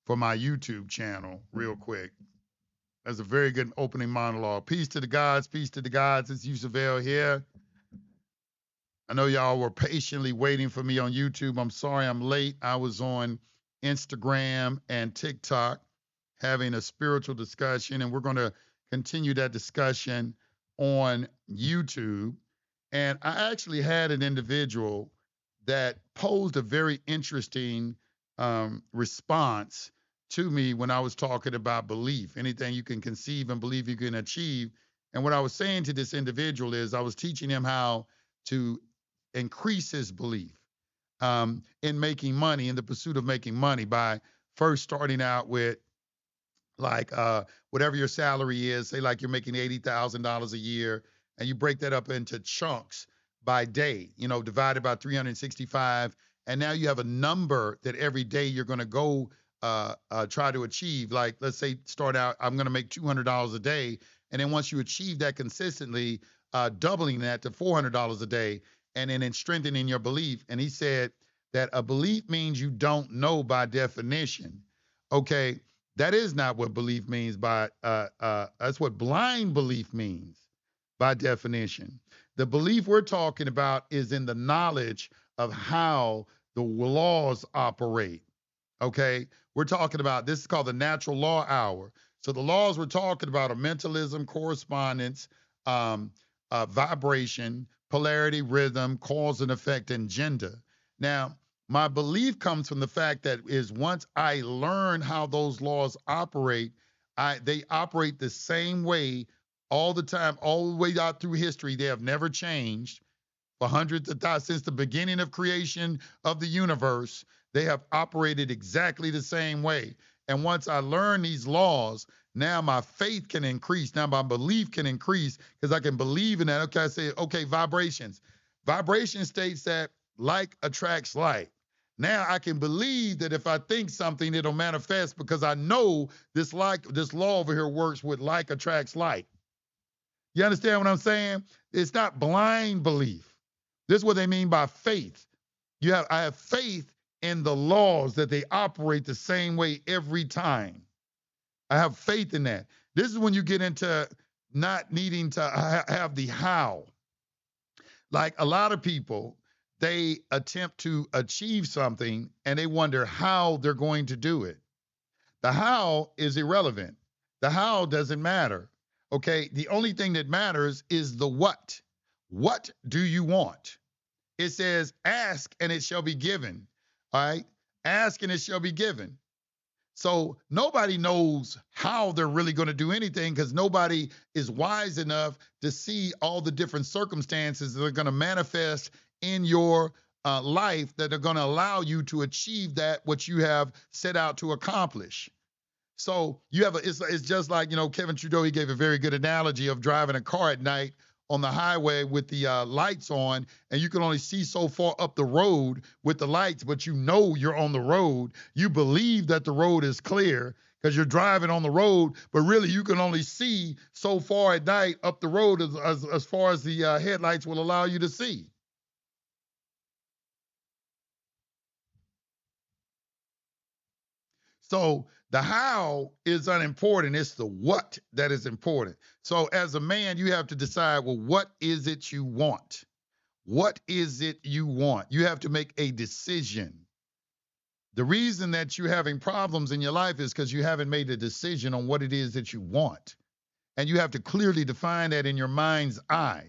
for my YouTube channel real quick. That's a very good opening monologue. Peace to the gods, peace to the gods. It's Yusef here. I know y'all were patiently waiting for me on YouTube. I'm sorry I'm late. I was on Instagram and TikTok having a spiritual discussion, and we're going to continue that discussion on YouTube. And I actually had an individual that posed a very interesting response to me when I was talking about belief. Anything you can conceive and believe you can achieve. And what I was saying to this individual is I was teaching him how to increase his belief in making money, in the pursuit of making money, by first starting out with like whatever your salary is. Say like you're making $80,000 a year, and you break that up into chunks by day, divided by 365, and now you have a number that every day you're going to go try to achieve. Like, let's say, start out, I'm going to make $200 a day, and then once you achieve that consistently, doubling that to $400 a day, and then in strengthening your belief. And he said that a belief means you don't know by definition. Okay, that is not what belief means by, that's what blind belief means by definition. The belief we're talking about is in the knowledge of how the laws operate. Okay, we're talking about, this is called the natural law hour. So the laws we're talking about are mentalism, correspondence, vibration, polarity, rhythm, cause and effect, and gender. Now, my belief comes from the fact that is once I learn how those laws operate, they operate the same way all the time, all the way out through history. They have never changed for hundreds of thousands since the beginning of creation of the universe. They have operated exactly the same way. And once I learn these laws, now my faith can increase. Now my belief can increase because I can believe in that. Okay, I say, okay, vibrations. Vibration states that like attracts like. Now I can believe that if I think something, it'll manifest because I know this law over here works with like attracts like. You understand what I'm saying? It's not blind belief. This is what they mean by faith. I have faith in the laws that they operate the same way every time. I have faith in that. This is when you get into not needing to have the how. Like a lot of people, they attempt to achieve something and they wonder how they're going to do it. The how is irrelevant. The how doesn't matter. Okay, the only thing that matters is the what. What do you want? It says, ask and it shall be given. All right, ask and it shall be given. So nobody knows how they're really going to do anything because nobody is wise enough to see all the different circumstances that are going to manifest in your life that are going to allow you to achieve that what you have set out to accomplish. So it's just like, Kevin Trudeau, he gave a very good analogy of driving a car at night on the highway with the lights on, and you can only see so far up the road with the lights, but you're on the road. You believe that the road is clear because you're driving on the road, but really you can only see so far at night up the road as far as the headlights will allow you to see. So the how is unimportant. It's the what that is important. So as a man, you have to decide, well, what is it you want? What is it you want? You have to make a decision. The reason that you're having problems in your life is because you haven't made a decision on what it is that you want. And you have to clearly define that in your mind's eye.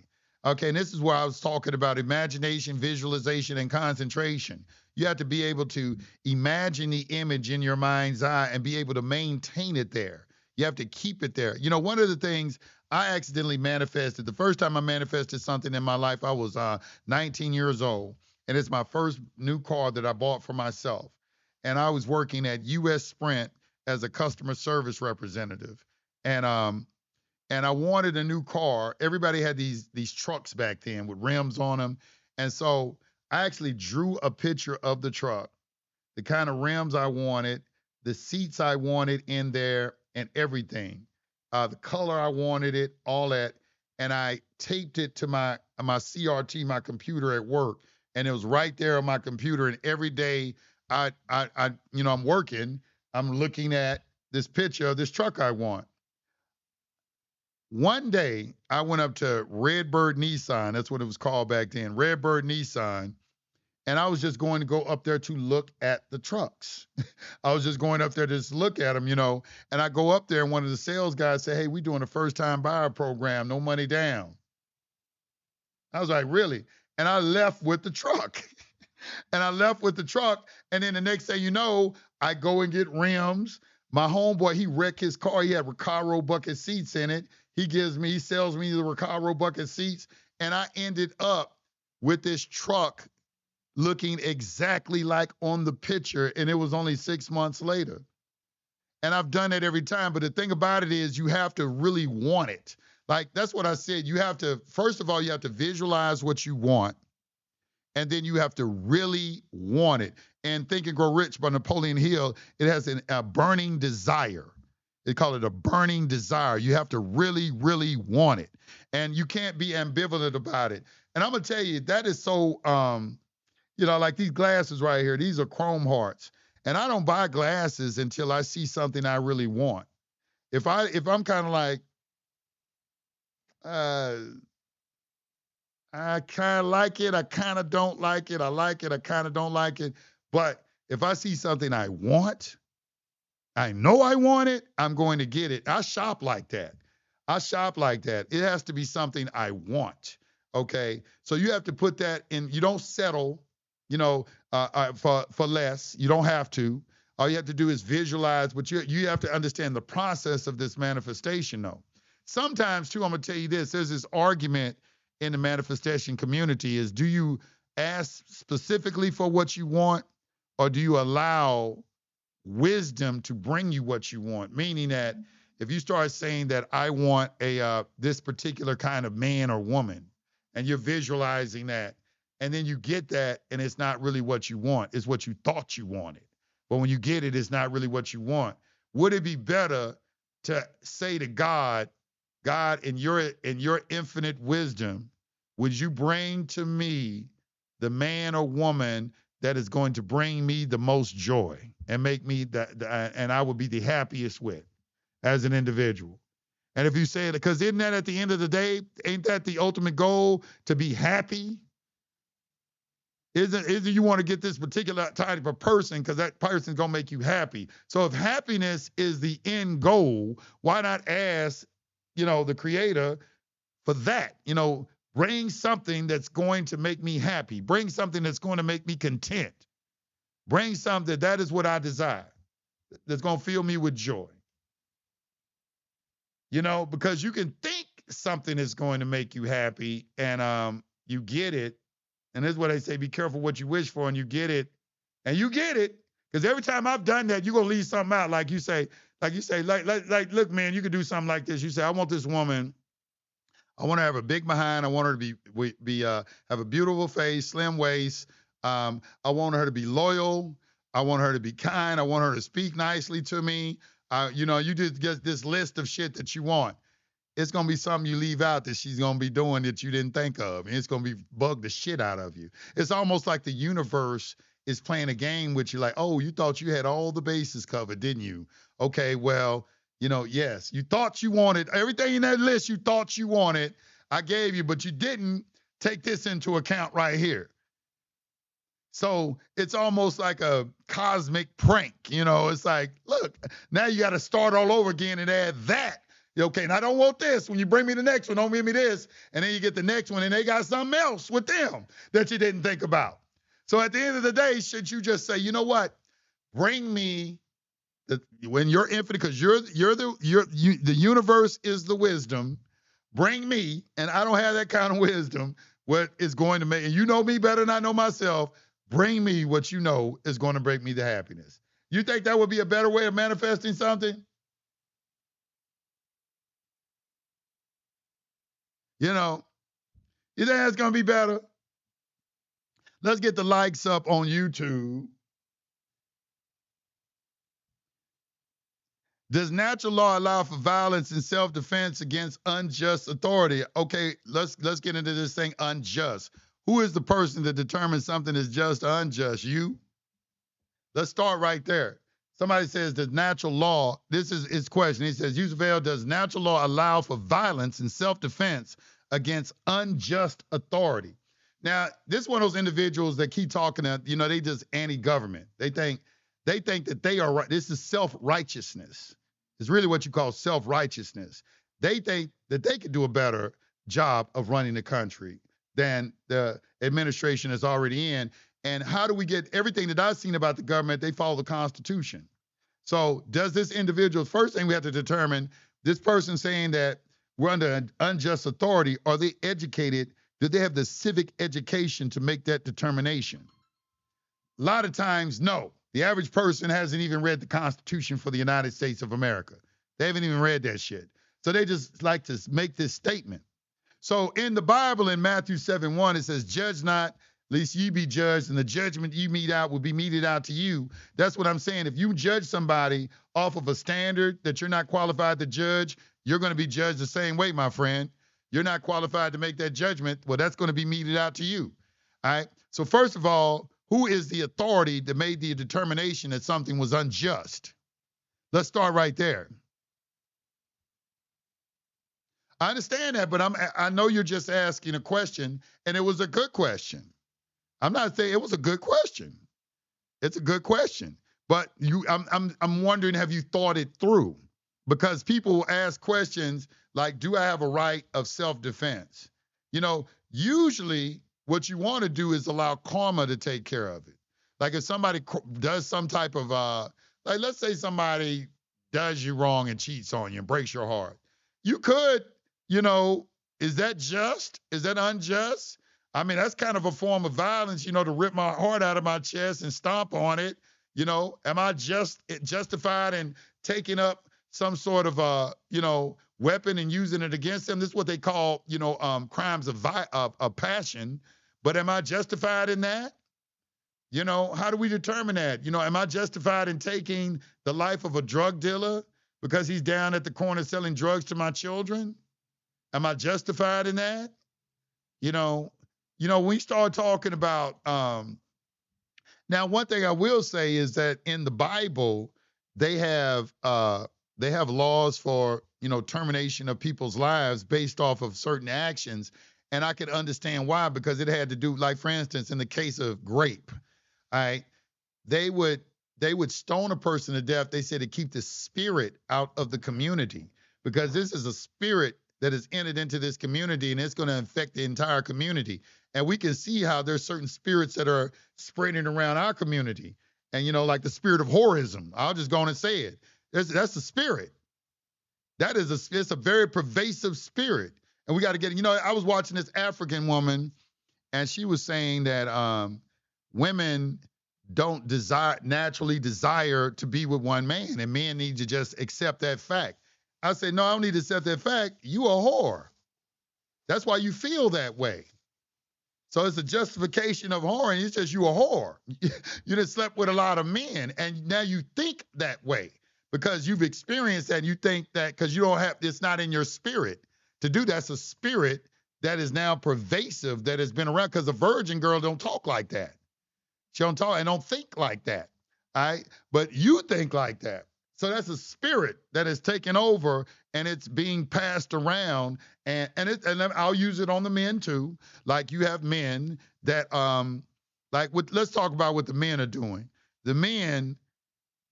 Okay, and this is where I was talking about imagination, visualization, and concentration. You have to be able to imagine the image in your mind's eye and be able to maintain it there. You have to keep it there. One of the things I accidentally manifested, the first time I manifested something in my life, I was 19 years old. And it's my first new car that I bought for myself. And I was working at US Sprint as a customer service representative. And I wanted a new car. Everybody had these trucks back then with rims on them. And so I actually drew a picture of the truck, the kind of rims I wanted, the seats I wanted in there, and everything. The color I wanted it, all that. And I taped it to my CRT, my computer at work. And it was right there on my computer. And every day I'm working, I'm looking at this picture of this truck I want. One day, I went up to Redbird Nissan. That's what it was called back then, Redbird Nissan. And I was just going to go up there to look at the trucks. I was just going up there to just look at them, And I go up there, and one of the sales guys said, "Hey, we're doing a first time buyer program, no money down." I was like, "Really?" And I left with the truck. And I left with the truck. And then the next thing you know, I go and get rims. My homeboy, he wrecked his car. He had Recaro bucket seats in it. He sells me the Recaro bucket seats. And I ended up with this truck looking exactly like on the picture. And it was only 6 months later. And I've done it every time. But the thing about it is you have to really want it. Like, that's what I said. You have to, first of all, you have to visualize what you want. And then you have to really want it. And Think and Grow Rich by Napoleon Hill, it has a burning desire. They call it a burning desire. You have to really, really want it. And you can't be ambivalent about it. And I'm going to tell you, that is so, like these glasses right here, these are Chrome Hearts. And I don't buy glasses until I see something I really want. If I'm kind of like, I kind of like it, I kind of don't like it, I like it, I kind of don't like it. But if I see something I want, I know I want it, I'm going to get it. I shop like that. It has to be something I want. Okay. So you have to put that in. You don't settle, for less. You don't have to. All you have to do is visualize, but you have to understand the process of this manifestation, though. Sometimes, too, I'm going to tell you this. There's this argument in the manifestation community is, do you ask specifically for what you want, or do you allow wisdom to bring you what you want? Meaning that if you start saying that I want this particular kind of man or woman, and you're visualizing that, and then you get that, and it's not really what you want, it's what you thought you wanted. But when you get it, it's not really what you want. Would it be better to say to God, in your infinite wisdom, would you bring to me the man or woman that is going to bring me the most joy and make me and I would be the happiest with as an individual? And if you say it, because isn't that at the end of the day, ain't that the ultimate goal, to be happy? Isn't you want to get this particular type of person because that person's going to make you happy. So if happiness is the end goal, why not ask, the creator for that? Bring something that's going to make me happy. Bring something that's going to make me content. Bring something that is what I desire, that's going to fill me with joy. Because you can think something is going to make you happy, and you get it. And this is what they say, be careful what you wish for, and you get it. And you get it. Because every time I've done that, you're going to leave something out. Like you say, look, man, you could do something like this. You say, I want this woman, I want to have a big behind. I want her to have a beautiful face, slim waist. I want her to be loyal. I want her to be kind. I want her to speak nicely to me. You just get this list of shit that you want. It's going to be something you leave out that she's going to be doing that you didn't think of. And it's going to be bug the shit out of you. It's almost like the universe is playing a game with you, like, oh, you thought you had all the bases covered, didn't you? Okay, well, yes, you thought you wanted everything in that list you thought you wanted, I gave you, but you didn't take this into account right here. So it's almost like a cosmic prank. It's like, look, now you got to start all over again and add that. Okay, and I don't want this. When you bring me the next one, don't give me this. And then you get the next one, and they got something else with them that you didn't think about. So at the end of the day, should you just say, you know what? Bring me when you're infinite, because the universe is the wisdom. Bring me, and I don't have that kind of wisdom, what is going to make, and you know me better than I know myself, bring me what you know is going to bring me the happiness. You think that would be a better way of manifesting something? You think that's going to be better? Let's get the likes up on YouTube. Does natural law allow for violence and self-defense against unjust authority? Okay, let's get into this thing, unjust. Who is the person that determines something is just or unjust? You? Let's start right there. Somebody says, does natural law, this is his question. He says, Yusef, does natural law allow for violence and self-defense against unjust authority? Now, this is one of those individuals that keep talking to, they just anti-government. They think that they are right. This is self-righteousness. It's really what you call self-righteousness. They think that they could do a better job of running the country than the administration is already in. And how do we get everything that I've seen about the government? They follow the Constitution. So does this individual, first thing we have to determine, this person saying that we're under an unjust authority, are they educated? Do they have the civic education to make that determination? A lot of times, no. The average person hasn't even read the Constitution for the United States of America. They haven't even read that shit. So they just like to make this statement. So in the Bible, in Matthew 7:1, it says, judge not, lest ye be judged, and the judgment you mete out will be meted out to you. That's what I'm saying. If you judge somebody off of a standard that you're not qualified to judge, you're going to be judged the same way, my friend. You're not qualified to make that judgment. Well, that's going to be meted out to you. All right. So first of all, who is the authority that made the determination that something was unjust? Let's start right there. I understand that, but I know you're just asking a question, and it was a good question. I'm not saying it was a good question. It's a good question, but I'm wondering, have you thought it through? Because people ask questions like, do I have a right of self-defense? Usually what you want to do is allow karma to take care of it. Like if somebody does some type of, like let's say somebody does you wrong and cheats on you and breaks your heart. You could, is that just? Is that unjust? I mean, that's kind of a form of violence, to rip my heart out of my chest and stomp on it. Am I justified in taking up some sort of, weapon and using it against them? This is what they call, crimes of passion. But am I justified in that? How do we determine that? Am I justified in taking the life of a drug dealer because he's down at the corner selling drugs to my children? Am I justified in that? We start talking about, now one thing I will say is that in the Bible, they have laws for, termination of people's lives based off of certain actions. And I could understand why, because it had to do, like, for instance, in the case of rape, all right, they would stone a person to death, they said, to keep the spirit out of the community, because this is a spirit that has entered into this community and it's going to affect the entire community. And we can see how there's certain spirits that are spreading around our community. And, like the spirit of whorism, I'll just go on and say it. That's the spirit. It's a very pervasive spirit. And we got to get, I was watching this African woman, and she was saying that women don't naturally desire to be with one man, and men need to just accept that fact. I say, no, I don't need to accept that fact. You a whore. That's why you feel that way. So it's a justification of whoring. It's just you a whore. You just slept with a lot of men, and now you think that way because you've experienced that, and you think that because you don't have, it's not in your spirit to do that. It's a spirit that is now pervasive, that has been around, because a virgin girl don't talk like that. She don't talk and don't think like that, all right? But you think like that. So that's a spirit that is taken over, and it's being passed around, and I'll use it on the men too. Like you have men that let's talk about what the men are doing. The men,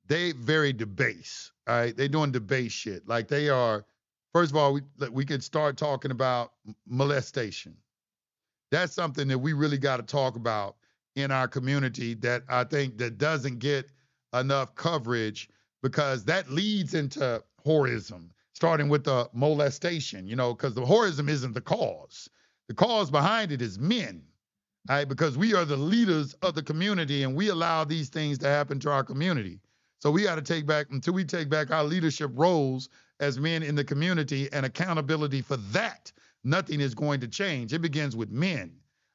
they very debase, all right? They doing debase shit. Like they are, first of all, we could start talking about molestation. That's something that we really got to talk about in our community that I think that doesn't get enough coverage, because that leads into whorism, starting with the molestation, because the whorism isn't the cause. The cause behind it is men, all right? Because we are the leaders of the community, and we allow these things to happen to our community. So we got to take back, until we take back our leadership roles as men in the community and accountability for that, nothing is going to change. It begins with men,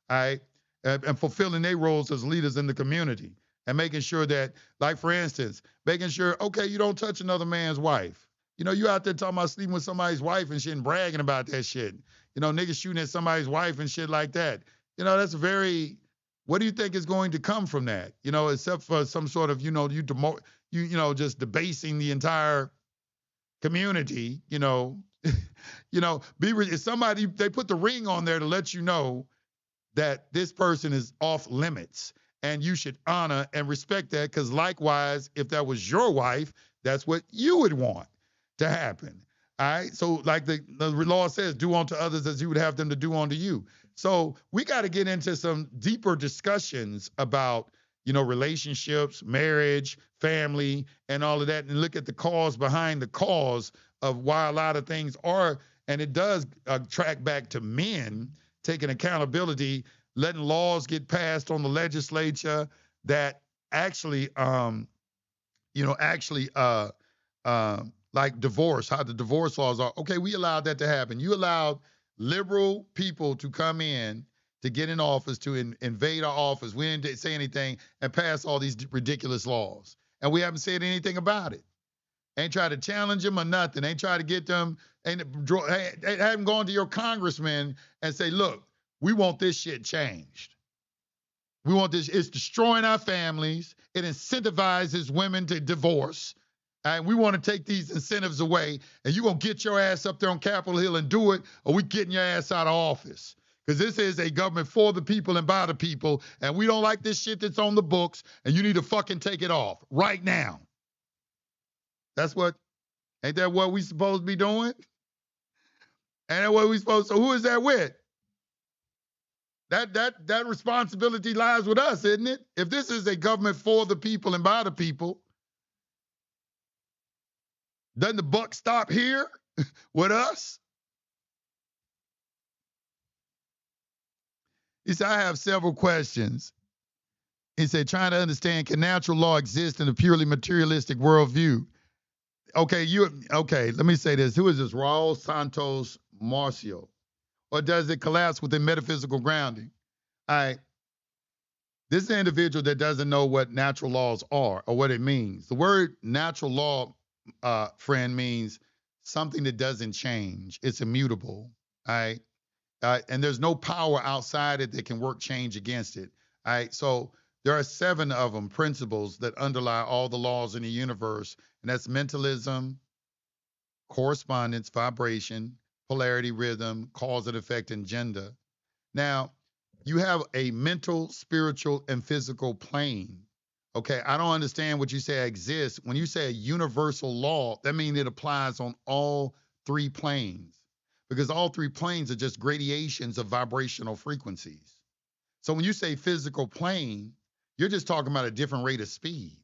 all right? And fulfilling their roles as leaders in the community. And making sure that, like, for instance, making sure, okay, you don't touch another man's wife. You out there talking about sleeping with somebody's wife and shit and bragging about that shit. Niggas shooting at somebody's wife and shit like that. That's very, what do you think is going to come from that? Except for some sort of, you just debasing the entire community, if somebody, they put the ring on there to let you know that this person is off limits and you should honor and respect that, because likewise, if that was your wife, that's what you would want to happen. All right. So, like the law says, do unto others as you would have them to do unto you. So, we got to get into some deeper discussions about, relationships, marriage, family, and all of that, and look at the cause behind the cause of why a lot of things are. And it does track back to men taking accountability, letting laws get passed on the legislature that actually, like divorce, how the divorce laws are. Okay, we allowed that to happen. You allowed liberal people to come in to get in office, to invade our office. We didn't say anything and pass all these ridiculous laws. And we haven't said anything about it. Ain't tried to challenge them or nothing. Ain't tried to get them, haven't gone to your congressman and say, look, we want this shit changed. We want this. It's destroying our families. It incentivizes women to divorce. And we want to take these incentives away. And you're going to get your ass up there on Capitol Hill and do it, or we getting your ass out of office. Because this is a government for the people and by the people. And we don't like this shit that's on the books. And you need to fucking take it off right now. Ain't that what we supposed to be doing? Ain't that what we supposed to, so who is that with? That responsibility lies with us, isn't it? If this is a government for the people and by the people, doesn't the buck stop here with us? He said, I have several questions. He said, trying to understand, can natural law exist in a purely materialistic worldview? Okay, let me say this. Who is this? Raul Santos Marcio. Or does it collapse within metaphysical grounding? All right. This is an individual that doesn't know what natural laws are or what it means. The word natural law, friend, means something that doesn't change. It's immutable. All right. And there's no power outside it that can work change against it. All right. So there are 7 of them, principles that underlie all the laws in the universe. And that's mentalism, correspondence, vibration, polarity, rhythm, cause and effect, and gender. Now, you have a mental, spiritual, and physical plane. Okay, I don't understand what you say exists. When you say a universal law, that means it applies on all 3 planes, because all 3 planes are just gradations of vibrational frequencies. So when you say physical plane, you're just talking about a different rate of speed.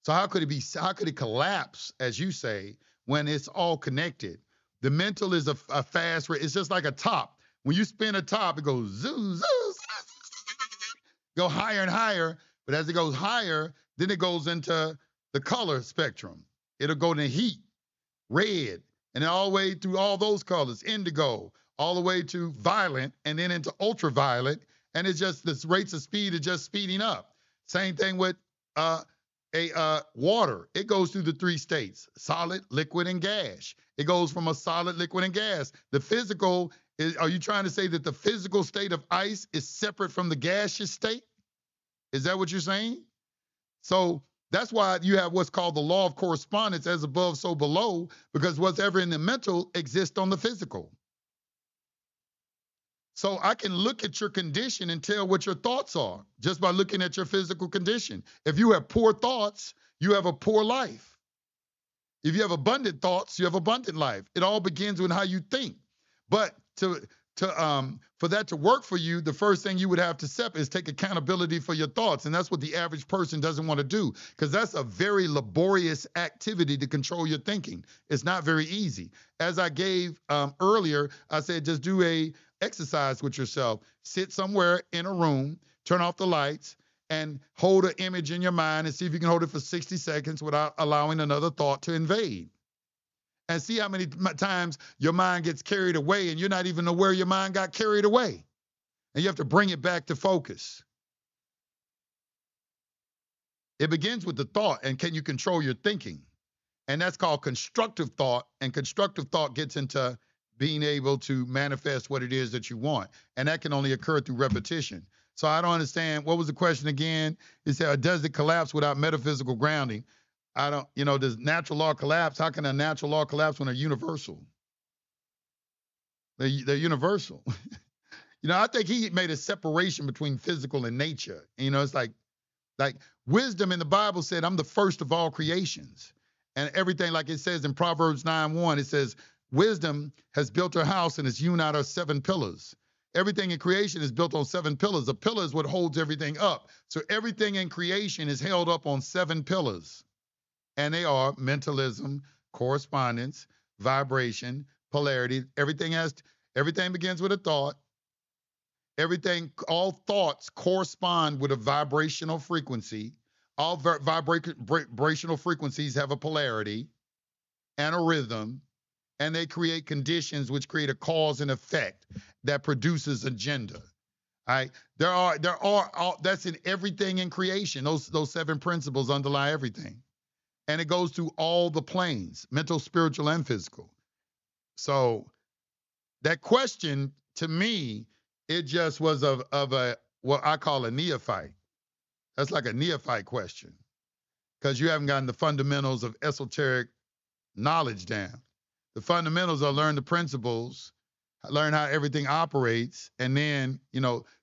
So how could it collapse, as you say, when it's all connected? The mental is a fast rate. It's just like a top. When you spin a top, it goes zoo, zoo, go higher and higher. But as it goes higher, then it goes into the color spectrum. It'll go to heat, red, and then all the way through all those colors, indigo, all the way to violet, and then into ultraviolet. And it's just the rates of speed are just speeding up. Same thing with water. It goes through the 3 states: solid, liquid, and gas. It goes from a solid, liquid, and gas. The physical are you trying to say that the physical state of ice is separate from the gaseous state? Is that what you're saying? So that's why you have what's called the law of correspondence, as above, so below, because whatever in the mental exists on the physical. So I can look at your condition and tell what your thoughts are just by looking at your physical condition. If you have poor thoughts, you have a poor life. If you have abundant thoughts, you have abundant life. It all begins with how you think. But for that to work for you, the first thing you would have to step is take accountability for your thoughts. And that's what the average person doesn't want to do, because that's a very laborious activity to control your thinking. It's not very easy. As I gave earlier, I said just do a exercise with yourself. Sit somewhere in a room, turn off the lights, and hold an image in your mind and see if you can hold it for 60 seconds without allowing another thought to invade. And see how many times your mind gets carried away and you're not even aware your mind got carried away. And you have to bring it back to focus. It begins with the thought, and can you control your thinking? And that's called constructive thought, and constructive thought gets into being able to manifest what it is that you want. And that can only occur through repetition. So I don't understand. What was the question again? It said, does it collapse without metaphysical grounding? I don't, does natural law collapse? How can a natural law collapse when they're universal? They're universal. I think he made a separation between physical and nature. It's like wisdom in the Bible said, I'm the first of all creations. And everything, like it says in Proverbs 9:1, it says, wisdom has built her house and is hewn out of 7 pillars. Everything in creation is built on 7 pillars. A pillar is what holds everything up. So everything in creation is held up on 7 pillars. And they are mentalism, correspondence, vibration, polarity. Everything begins with a thought. All thoughts correspond with a vibrational frequency. All vibrational frequencies have a polarity and a rhythm, and they create conditions which create a cause and effect that produces agenda. All right, that's in everything in creation. Those 7 principles underlie everything, and it goes through all the planes: mental, spiritual, and physical. So that question, to me, it just was of a what I call a neophyte. That's like a neophyte question, because you haven't gotten the fundamentals of esoteric knowledge down. The fundamentals are learn the principles, learn how everything operates, and then,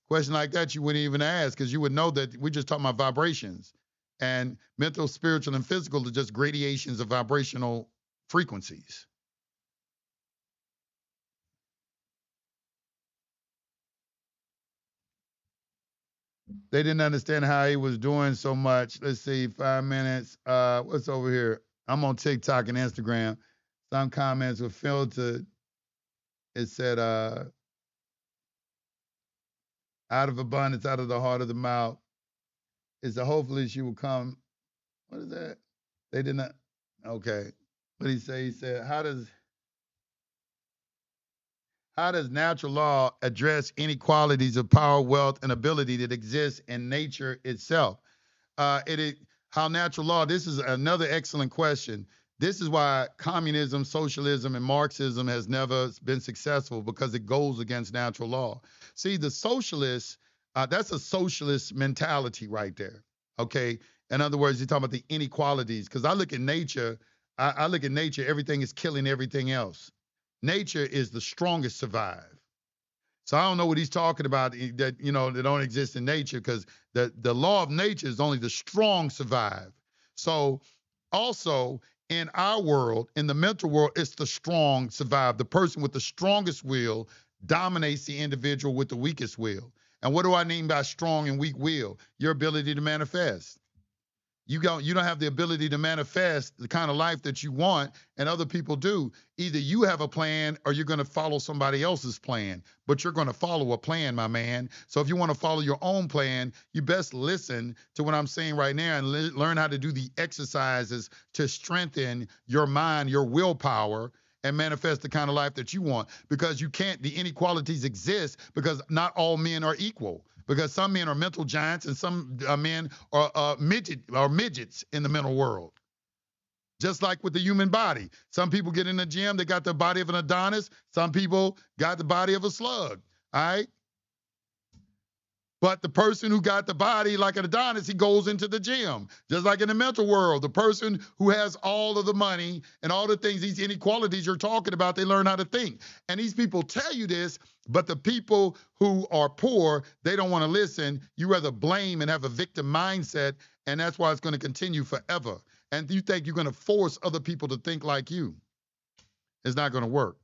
question like that you wouldn't even ask, because you would know that we're just talking about vibrations. And mental, spiritual, and physical are just gradations of vibrational frequencies. They didn't understand how he was doing so much. Let's see, 5 minutes. What's over here? I'm on TikTok and Instagram. Some comments were filtered. It said, out of abundance, out of the heart of the mouth. It's a hopefully she will come. What is that? They did not. Okay. What did he say? He said, how does natural law address inequalities of power, wealth, and ability that exist in nature itself? How natural law, this is another excellent question. This is why communism, socialism, and Marxism has never been successful, because it goes against natural law. See, the socialists, that's a socialist mentality right there. Okay. In other words, you're talking about the inequalities. Because I look at nature, I look at nature, everything is killing everything else. Nature is the strongest survive. So I don't know what he's talking about, that that don't exist in nature, because the law of nature is only the strong survive. So also in our world, in the mental world, it's the strong survive. The person with the strongest will dominates the individual with the weakest will. And what do I mean by strong and weak will? Your ability to manifest. You don't have the ability to manifest the kind of life that you want, and other people do. Either you have a plan or you're going to follow somebody else's plan, but you're going to follow a plan, my man. So if you want to follow your own plan, you best listen to what I'm saying right now and learn how to do the exercises to strengthen your mind, your willpower, and manifest the kind of life that you want. Because the inequalities exist because not all men are equal. Because some men are mental giants and some men are midgets in the mental world. Just like with the human body. Some people get in the gym, they got the body of an Adonis. Some people got the body of a slug. All right? But the person who got the body like an Adonis, he goes into the gym. Just like in the mental world, the person who has all of the money and all the things, these inequalities you're talking about, they learn how to think. And these people tell you this, but the people who are poor, they don't want to listen. You rather blame and have a victim mindset, and that's why it's going to continue forever. And you think you're going to force other people to think like you. It's not going to work.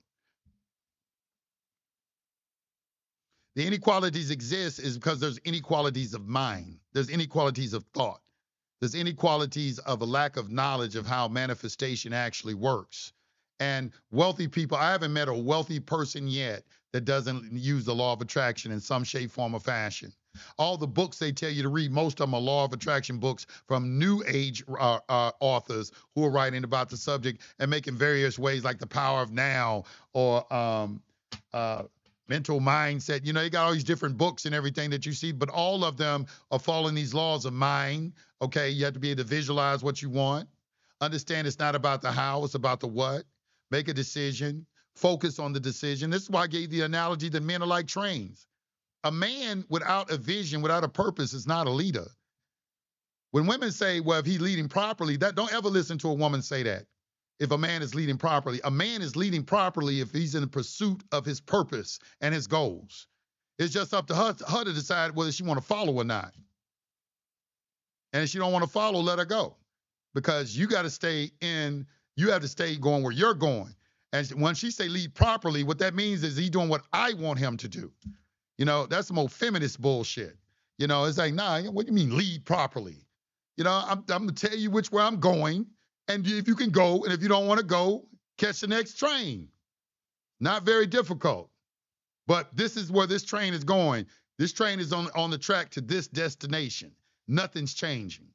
The inequalities exist is because there's inequalities of mind. There's inequalities of thought. There's inequalities of a lack of knowledge of how manifestation actually works. And wealthy people, I haven't met a wealthy person yet that doesn't use the law of attraction in some shape, form, or fashion. All the books they tell you to read, most of them are law of attraction books from new age authors who are writing about the subject and making various ways, like the power of now or mental mindset. You got all these different books and everything that you see, but all of them are following these laws of mind. Okay, you have to be able to visualize what you want. Understand it's not about the how, it's about the what. Make a decision. Focus on the decision. This is why I gave the analogy that men are like trains. A man without a vision, without a purpose, is not a leader. When women say, well, if he's leading properly, that don't ever listen to a woman say that. If a man is leading properly, a man is leading properly if he's in the pursuit of his purpose and his goals. It's just up to her to decide whether she want to follow or not. And if she don't want to follow, let her go. Because you got to stay in, you have to stay going where you're going. And when she say lead properly, what that means is he doing what I want him to do. You know, that's some old feminist bullshit. You know, it's like, nah, what do you mean lead properly? You know, I'm gonna tell you which way I'm going, and if you can go, and if you don't want to go, catch the next train. Not very difficult. But this is where this train is going. This train is on the track to this destination. Nothing's changing.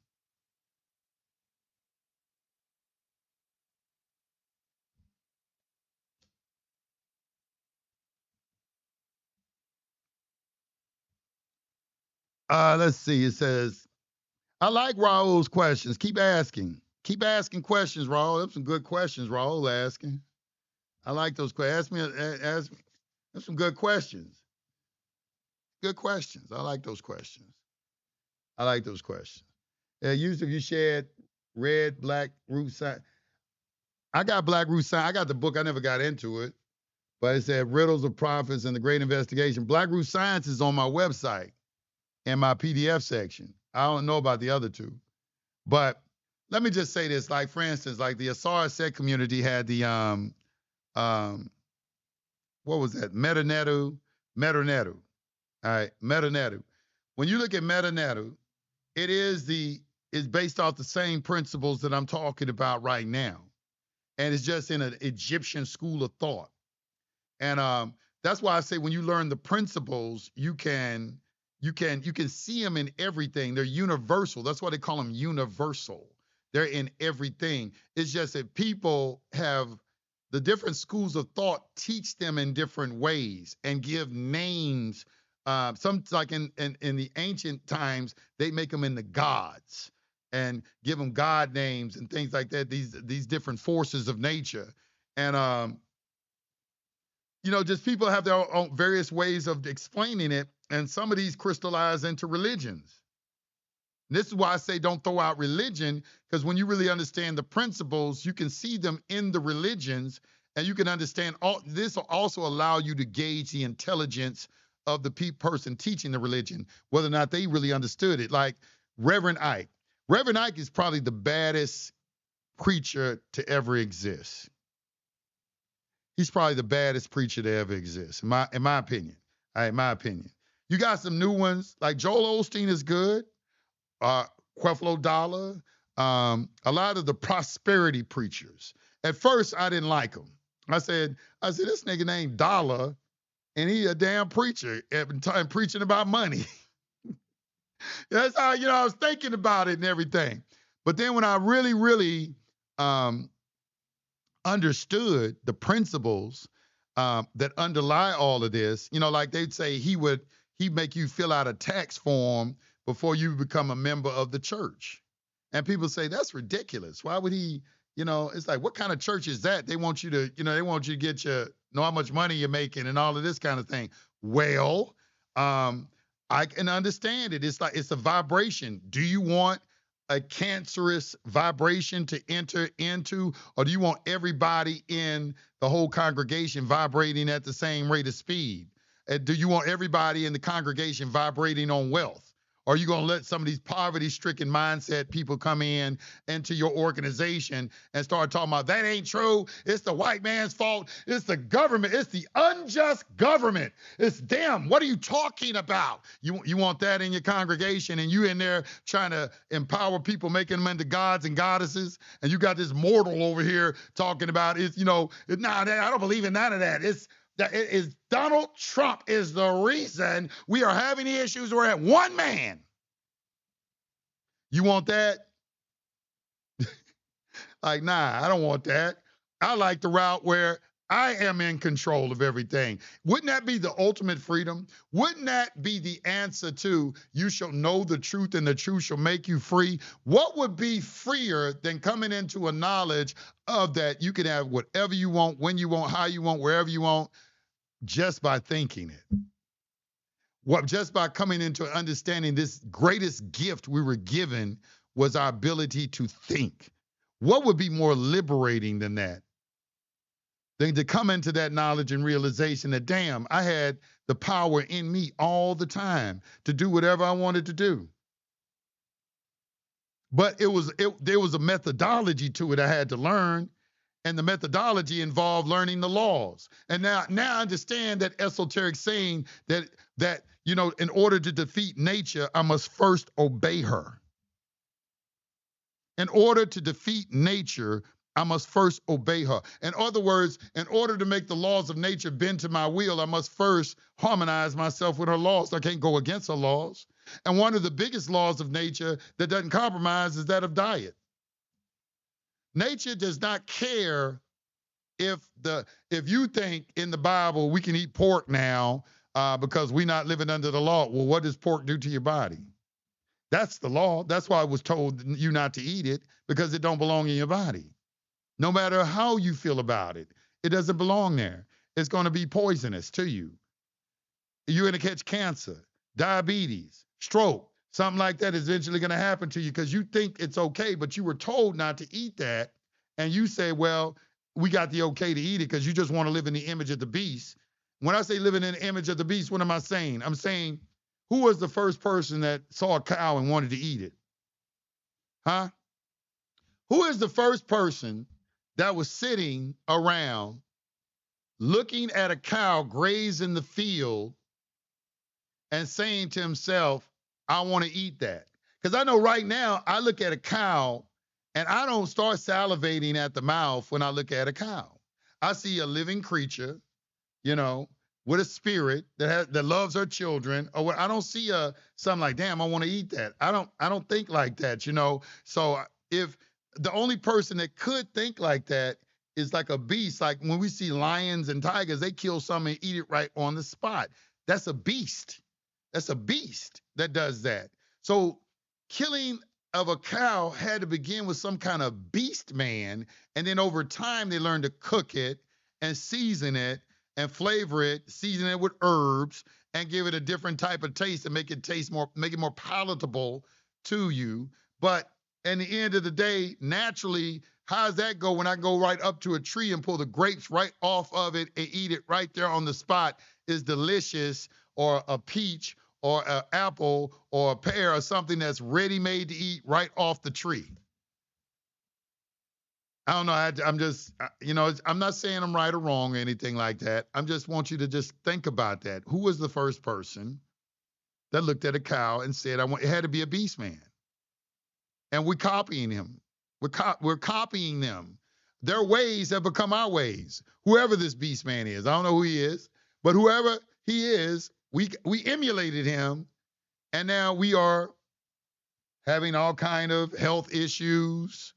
Let's see. It says, I like Raul's questions. Keep asking. Keep asking questions, Raul. That's some good questions Raul asking. I like those questions. Ask me. That's some good questions. Good questions. I like those questions. I like those questions. Yusef, you shared red, black, root sign. I got black root sign. I got the book. I never got into it. But it said Riddles of Prophets and the Great Investigation. Black root science is on my website in my PDF section. I don't know about the other two. But let me just say this. Like, for instance, like the Asar Set community had the what was that? Metanetu. All right, Metanetu. When you look at Metanetu, it's based off the same principles that I'm talking about right now. And it's just in an Egyptian school of thought. And that's why I say when you learn the principles, you can see them in everything. They're universal. That's why they call them universal. They're in everything. It's just that people have the different schools of thought teach them in different ways and give names. Some like in the ancient times, they make them into gods and give them god names and things like that. These different forces of nature, and you know, just people have their own various ways of explaining it, and some of these crystallize into religions. This is why I say don't throw out religion, because when you really understand the principles, you can see them in the religions, and you can understand all this will also allow you to gauge the intelligence of the person teaching the religion, whether or not they really understood it. Like Reverend Ike. Reverend Ike is probably the baddest preacher to ever exist. He's probably the baddest preacher to ever exist, in my opinion. All right, in my opinion. You got some new ones, like Joel Osteen is good. Creflo Dollar, a lot of the prosperity preachers. At first, I didn't like him. I said, this nigga named Dollar, and he a damn preacher every time preaching about money. That's how, you know, I was thinking about it and everything. But then when I really, really understood the principles that underlie all of this, you know, like they'd say he'd make you fill out a tax form before you become a member of the church. And people say, that's ridiculous. Why would he, you know, it's like, what kind of church is that? They want you to, you know, they want you to get know how much money you're making and all of this kind of thing. Well, I can understand it. It's like, it's a vibration. Do you want a cancerous vibration to enter into, or do you want everybody in the whole congregation vibrating at the same rate of speed? Do you want everybody in the congregation vibrating on wealth? Or are you going to let some of these poverty-stricken mindset people come into your organization and start talking about that ain't true? It's the white man's fault. It's the government. It's the unjust government. It's them. What are you talking about? You want that in your congregation, and you in there trying to empower people, making them into gods and goddesses, and you got this mortal over here talking about it. You know, I don't believe in none of that. Donald Trump is the reason we are having the issues we're at. One man. You want that? Like, nah, I don't want that. I like the route where I am in control of everything. Wouldn't that be the ultimate freedom? Wouldn't that be the answer to you shall know the truth and the truth shall make you free? What would be freer than coming into a knowledge of that you can have whatever you want, when you want, how you want, wherever you want, just by thinking it? Just by coming into understanding this greatest gift we were given was our ability to think. What would be more liberating than that? Than to come into that knowledge and realization that, damn, I had the power in me all the time to do whatever I wanted to do. But there was a methodology to it I had to learn, and the methodology involved learning the laws. And now I understand that esoteric saying that in order to defeat nature, I must first obey her. In order to defeat nature, I must first obey her. In other words, in order to make the laws of nature bend to my will, I must first harmonize myself with her laws. I can't go against her laws. And one of the biggest laws of nature that doesn't compromise is that of diet. Nature does not care if you think in the Bible we can eat pork now because we're not living under the law. Well, what does pork do to your body? That's the law. That's why I was told you not to eat it, because it don't belong in your body. No matter how you feel about it, it doesn't belong there. It's going to be poisonous to you. You're going to catch cancer, diabetes, stroke, something like that is eventually going to happen to you because you think it's okay, but you were told not to eat that. And you say, well, we got the okay to eat it because you just want to live in the image of the beast. When I say living in the image of the beast, what am I saying? I'm saying, who was the first person that saw a cow and wanted to eat it? Huh? Who is the first person that was sitting around looking at a cow graze in the field and saying to himself, I want to eat that? Because I know right now I look at a cow and I don't start salivating at the mouth when I look at a cow. I see a living creature, with a spirit that loves her children. Or I don't see something like, damn, I want to eat that. I don't think like that, So if the only person that could think like that is like a beast, like when we see lions and tigers, they kill something and eat it right on the spot. That's a beast. That's a beast that does that. So killing of a cow had to begin with some kind of beast man, and then over time they learned to cook it and season it and flavor it, season it with herbs and give it a different type of taste and make it more palatable to you. But in the end of the day, naturally, how does that go when I go right up to a tree and pull the grapes right off of it and eat it right there on the spot? Is delicious, or a peach or an apple or a pear or something that's ready made to eat right off the tree. I don't know. I'm just, I'm not saying I'm right or wrong or anything like that. I just want you to just think about that. Who was the first person that looked at a cow and said, it had to be a beast man? And we're copying him. We're copying them. Their ways have become our ways. Whoever this beast man is, I don't know who he is, but whoever he is, we emulated him, and now we are having all kind of health issues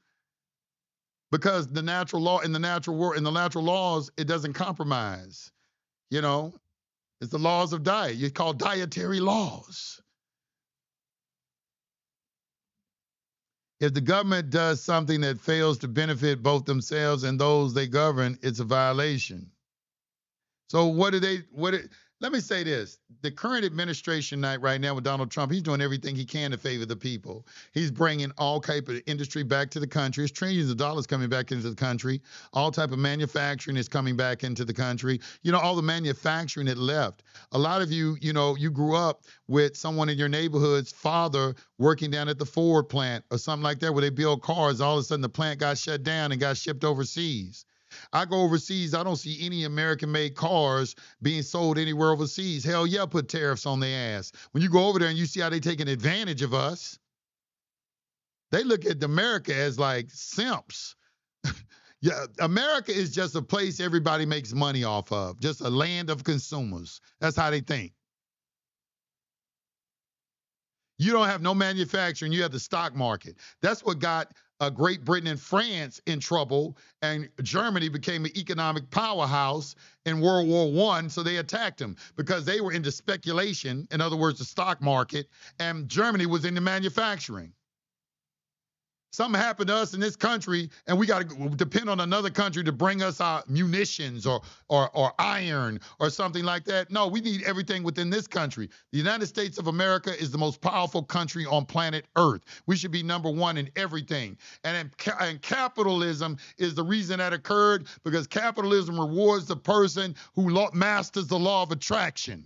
because the natural law in the natural world, in the natural laws, it doesn't compromise. It's the laws of diet. You call dietary laws. If the government does something that fails to benefit both themselves and those they govern, it's a violation. So let me say this. The current administration right now with Donald Trump, he's doing everything he can to favor the people. He's bringing all type of industry back to the country. There's trillions of dollars coming back into the country. All type of manufacturing is coming back into the country. All the manufacturing that left. A lot of you, you grew up with someone in your neighborhood's father working down at the Ford plant or something like that where they build cars. All of a sudden the plant got shut down and got shipped overseas. I go overseas, I don't see any American-made cars being sold anywhere overseas. Hell yeah, put tariffs on their ass. When you go over there and you see how they taking advantage of us, they look at America as like simps. Yeah, America is just a place everybody makes money off of, just a land of consumers. That's how they think. You don't have no manufacturing, you have the stock market. That's what got Great Britain and France in trouble, and Germany became an economic powerhouse in World War I, so they attacked them because they were into speculation, in other words, the stock market, and Germany was into manufacturing. something happened to us in this country, and we got to depend on another country to bring us our munitions or iron or something like that. No, we need everything within this country. The United States of America is the most powerful country on planet Earth. We should be number one in everything. And capitalism is the reason that occurred, because capitalism rewards the person who masters the law of attraction.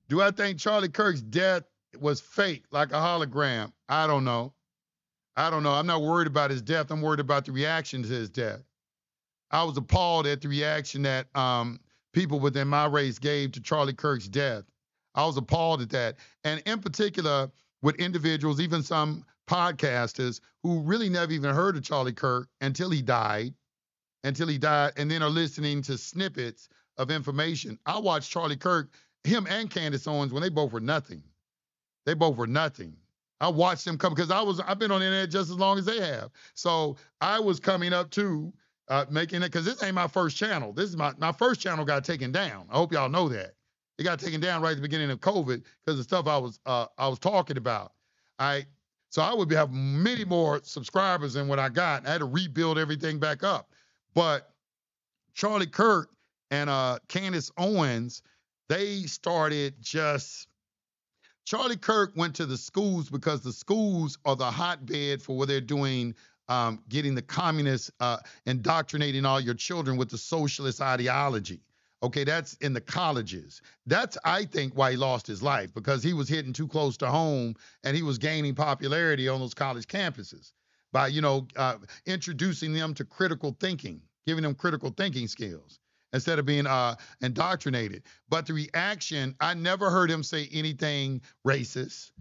Do I think Charlie Kirk's death was fake, like a hologram? I don't know. I don't know. I'm not worried about his death. I'm worried about the reaction to his death. I was appalled at the reaction that people within my race gave to Charlie Kirk's death. I was appalled at that. And in particular, with individuals, even some podcasters who really never even heard of Charlie Kirk until he died, and then are listening to snippets of information. I watched Charlie Kirk, him and Candace Owens, when they both were nothing. They both were nothing. I watched them come because I've been on the internet just as long as they have. So I was coming up to making it, because this ain't my first channel. This is my first channel got taken down. I hope y'all know that. It got taken down right at the beginning of COVID because the stuff I was talking about. So I would have many more subscribers than what I got. I had to rebuild everything back up. But Charlie Kirk and Candace Owens, they started just. Charlie Kirk went to the schools because the schools are the hotbed for where they're doing, getting the communists, indoctrinating all your children with the socialist ideology. Okay, that's in the colleges. That's, I think, why he lost his life, because he was hitting too close to home and he was gaining popularity on those college campuses by, introducing them to critical thinking, giving them critical thinking skills instead of being indoctrinated. But the reaction, I never heard him say anything racist.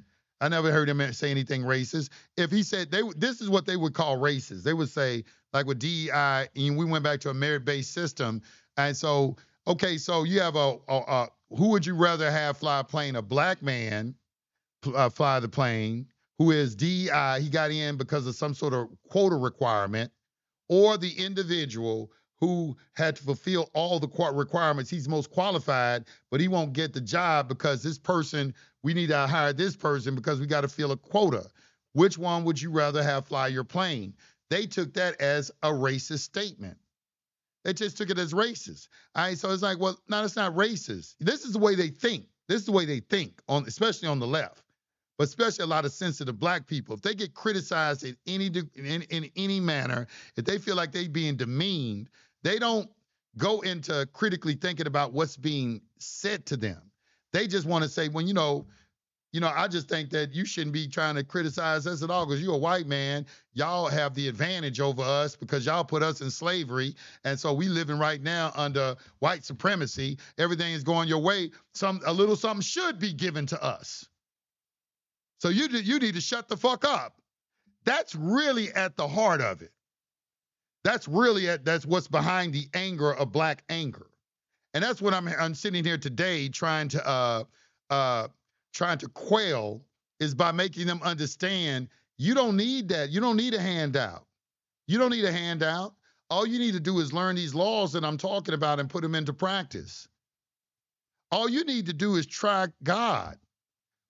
I never heard him say anything racist. If he said, this is what they would call racist. They would say, like with DEI, and we went back to a merit-based system. And so, okay, so you have who would you rather have fly a plane? A black man fly the plane who is DEI, he got in because of some sort of quota requirement, or the individual who had to fulfill all the requirements. He's most qualified, but he won't get the job because this person, we need to hire this person because we got to fill a quota. Which one would you rather have fly your plane? They took that as a racist statement. They just took it as racist. All right, so it's like, well, no, it's not racist. This is the way they think. This is the way they think, especially on the left, but especially a lot of sensitive black people. If they get criticized in any manner, if they feel like they're being demeaned, they don't go into critically thinking about what's being said to them. They just want to say, well, I just think that you shouldn't be trying to criticize us at all because you're a white man. Y'all have the advantage over us because y'all put us in slavery. And so we living right now under white supremacy. Everything is going your way. A little something should be given to us. So you need to shut the fuck up. That's really at the heart of it. That's what's behind the anger of black anger. And that's what I'm sitting here today trying to quell, is by making them understand you don't need that. You don't need a handout. You don't need a handout. All you need to do is learn these laws that I'm talking about and put them into practice. All you need to do is try God.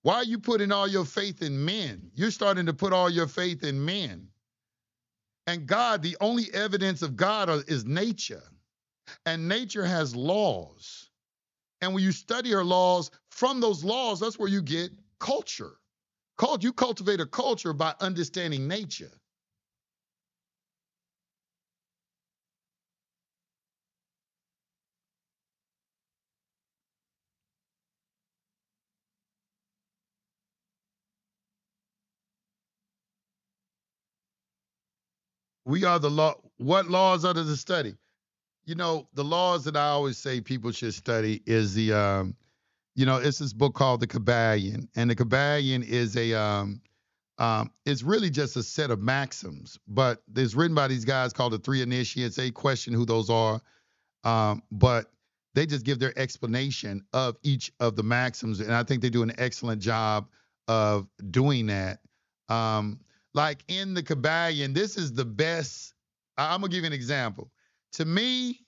Why are you putting all your faith in men? You're starting to put all your faith in men. And God, the only evidence of God is nature. And nature has laws. And when you study her laws, from those laws, that's where you get culture. You cultivate a culture by understanding nature. We are the law. What laws are to study? The laws that I always say people should study is it's this book called The Kabbalion. And the Kabbalion is it's really just a set of maxims, but it's written by these guys called the Three Initiates. They question who those are, but they just give their explanation of each of the maxims. And I think they do an excellent job of doing that. Like in the Kabbalion, this is the best. I'm going to give you an example. To me,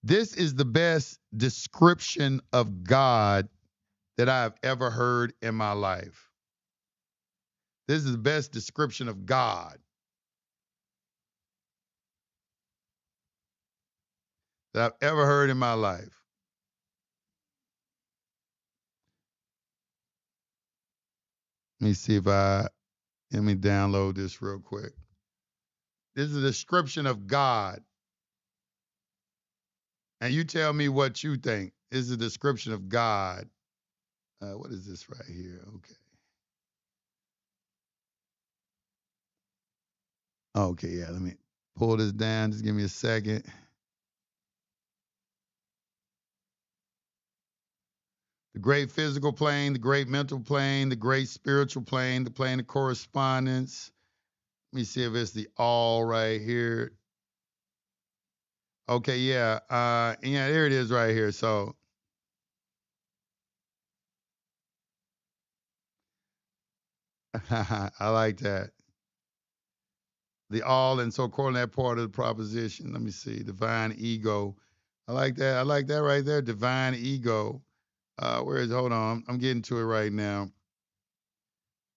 This is the best description of God that I've ever heard in my life. This is the best description of God that I've ever heard in my life. Let me see if let me download this real quick. This is a description of God. And you tell me what you think. This is a description of God. What is this right here? Okay. Okay, yeah, let me pull this down. Just give me a second. The great physical plane, the great mental plane, the great spiritual plane, the plane of correspondence. Let me see if it's the all right here. Okay, yeah. Yeah, there it is right here. So I like that. The all, and so calling that part of the proposition. Let me see. Divine ego. I like that. I like that right there. Divine ego. Where is hold on. I'm getting to it right now.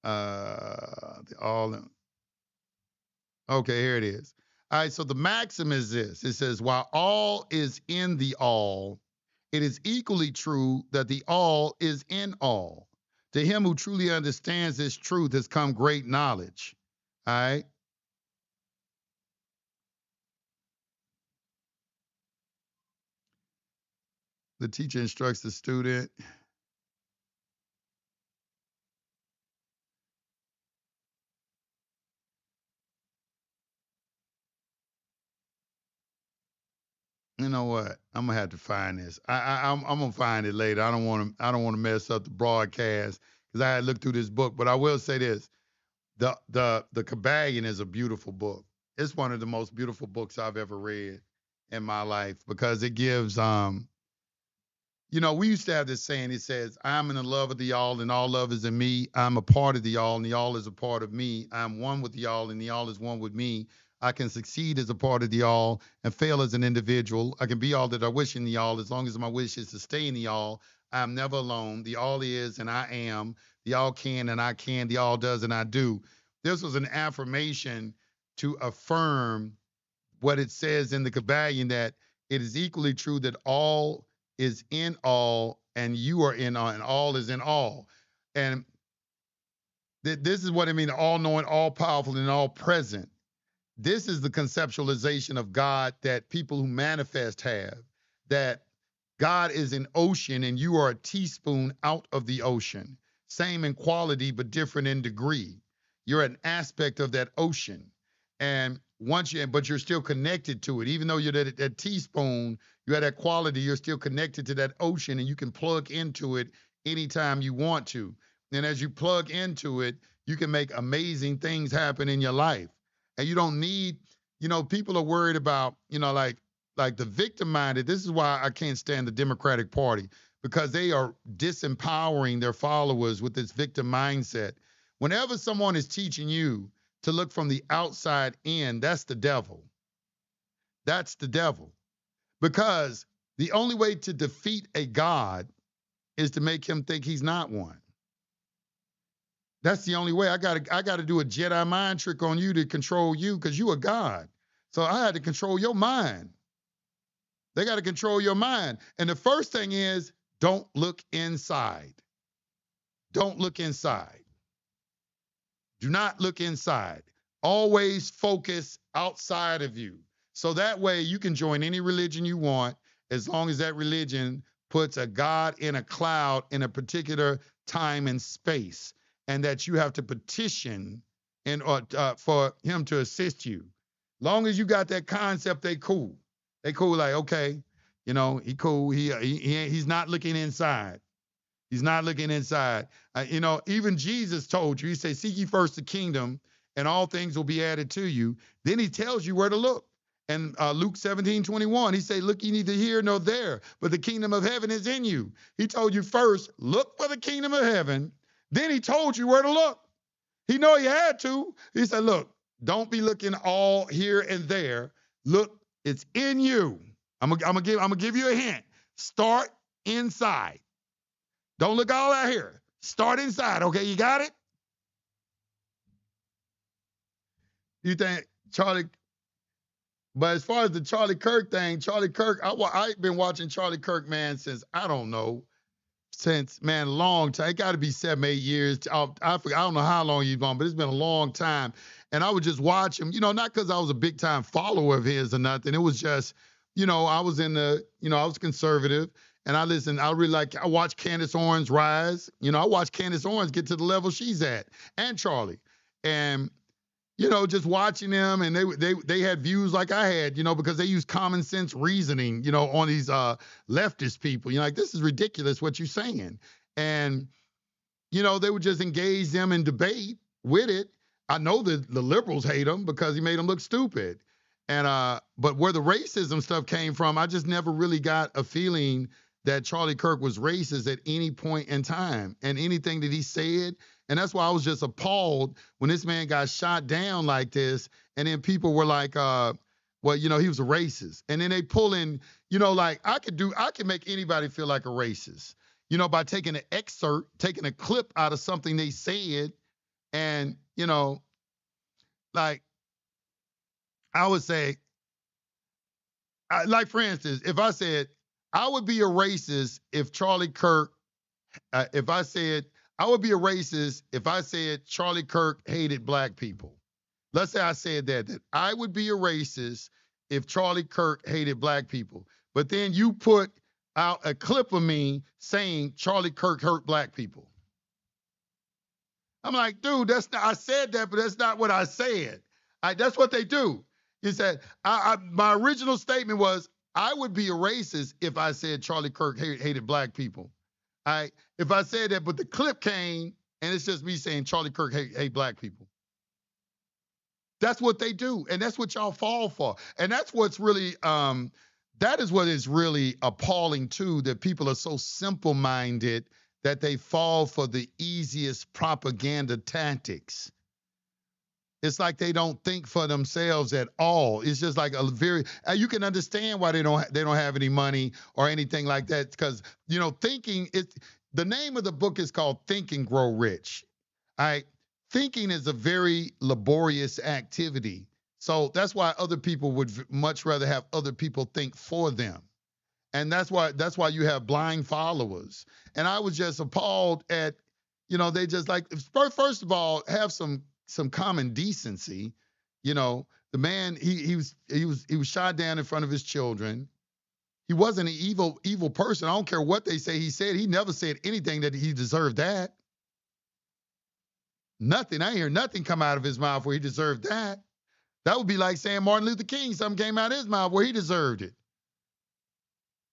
The all. Okay, here it is. All right, so the maxim is this. It says, while all is in the all, it is equally true that the all is in all. To him who truly understands this truth has come great knowledge. All right. The teacher instructs the student. You know what? I'm gonna have to find this. I'm gonna find it later. I don't want to mess up the broadcast because I had to look through this book. But I will say this: the Kabbalion is a beautiful book. It's one of the most beautiful books I've ever read in my life because it gives we used to have this saying. It says, I'm in the love of the all, and all love is in me. I'm a part of the all, and the all is a part of me. I'm one with the all, and the all is one with me. I can succeed as a part of the all and fail as an individual. I can be all that I wish in the all as long as my wish is to stay in the all. I'm never alone. The all is, and I am. The all can, and I can. The all does, and I do. This was an affirmation to affirm what it says in the Kabbalion that it is equally true that all is in all and you are in all and all is in all. And this is what I mean, all knowing, all powerful, and all present. This is the conceptualization of God that people who manifest have, that God is an ocean and you are a teaspoon out of the ocean. Same in quality, but different in degree. You're an aspect of that ocean. And but you're still connected to it. Even though you're that teaspoon, you have that quality, you're still connected to that ocean and you can plug into it anytime you want to. And as you plug into it, you can make amazing things happen in your life. And you don't need, people are worried about, like the victim minded. This is why I can't stand the Democratic Party because they are disempowering their followers with this victim mindset. Whenever someone is teaching you to look from the outside in, that's the devil. That's the devil. Because the only way to defeat a God is to make him think he's not one. That's the only way. I gotta do a Jedi mind trick on you to control you because you a God. So I had to control your mind. They got to control your mind. And the first thing is don't look inside. Don't look inside. Do not look inside. Always focus outside of you. So that way you can join any religion you want as long as that religion puts a God in a cloud in a particular time and space, and that you have to petition for him to assist you. Long as you got that concept, they cool. They cool like, okay, he cool. He's not looking inside. He's not looking inside. Even Jesus told you, he said, seek ye first the kingdom and all things will be added to you. Then he tells you where to look. And Luke 17:21, he said, look ye neither here nor there, but the kingdom of heaven is in you. He told you first, look for the kingdom of heaven. Then he told you where to look. He know he had to. He said, look, don't be looking all here and there. Look, it's in you. I'm gonna give you a hint. Start inside. Don't look all out here. Start inside. Okay, you got it? You think Charlie? But as far as the Charlie Kirk thing, Charlie Kirk, I've been watching Charlie Kirk, man, since I don't know, since man, long time. It got to be 7, 8 years. I don't know how long you've gone, but it's been a long time. And I would just watch him, not because I was a big time follower of his or nothing. It was just, I was I was conservative, and I listened. I watched Candace Owens rise. I watched Candace Owens get to the level she's at, and Charlie, and just watching them, and they had views like I had, because they use common sense reasoning, on these leftist people. You're like, this is ridiculous what you're saying. And, they would just engage them in debate with it. I know that the liberals hate him because he made them look stupid. And but where the racism stuff came from, I just never really got a feeling that Charlie Kirk was racist at any point in time, and anything that he said. And that's why I was just appalled when this man got shot down like this. And then people were like, well, he was a racist. And then they pull in, like I could make anybody feel like a racist, by taking an excerpt, taking a clip out of something they said. And, like I would say, like for instance, if I said, I would be a racist if Charlie Kirk, if I said, I would be a racist if I said Charlie Kirk hated black people. Let's say I said that I would be a racist if Charlie Kirk hated black people. But then you put out a clip of me saying Charlie Kirk hurt black people. I'm like, dude, that's not, I said that, but that's not what I said. That's what they do. He said, my original statement was, I would be a racist if I said Charlie Kirk hated black people. If I said that, but the clip came and it's just me saying Charlie Kirk hate black people. That's what they do, and that's what y'all fall for. And that's what's really, that is what is really appalling too, that people are so simple-minded that they fall for the easiest propaganda tactics. It's like they don't think for themselves at all. It's just like you can understand why they don't have any money or anything like that, because thinking the name of the book is called Think and Grow Rich. All right, thinking is a very laborious activity, so that's why other people would much rather have other people think for them, and that's why you have blind followers. And I was just appalled at, they just like, first of all, have some common decency. The man, he was shot down in front of his children. He wasn't an evil person. I don't care what they say he said. He never said anything that he deserved that. Nothing. I ain't hear nothing come out of his mouth where he deserved that. That would be like saying Martin Luther King, something came out of his mouth where he deserved it.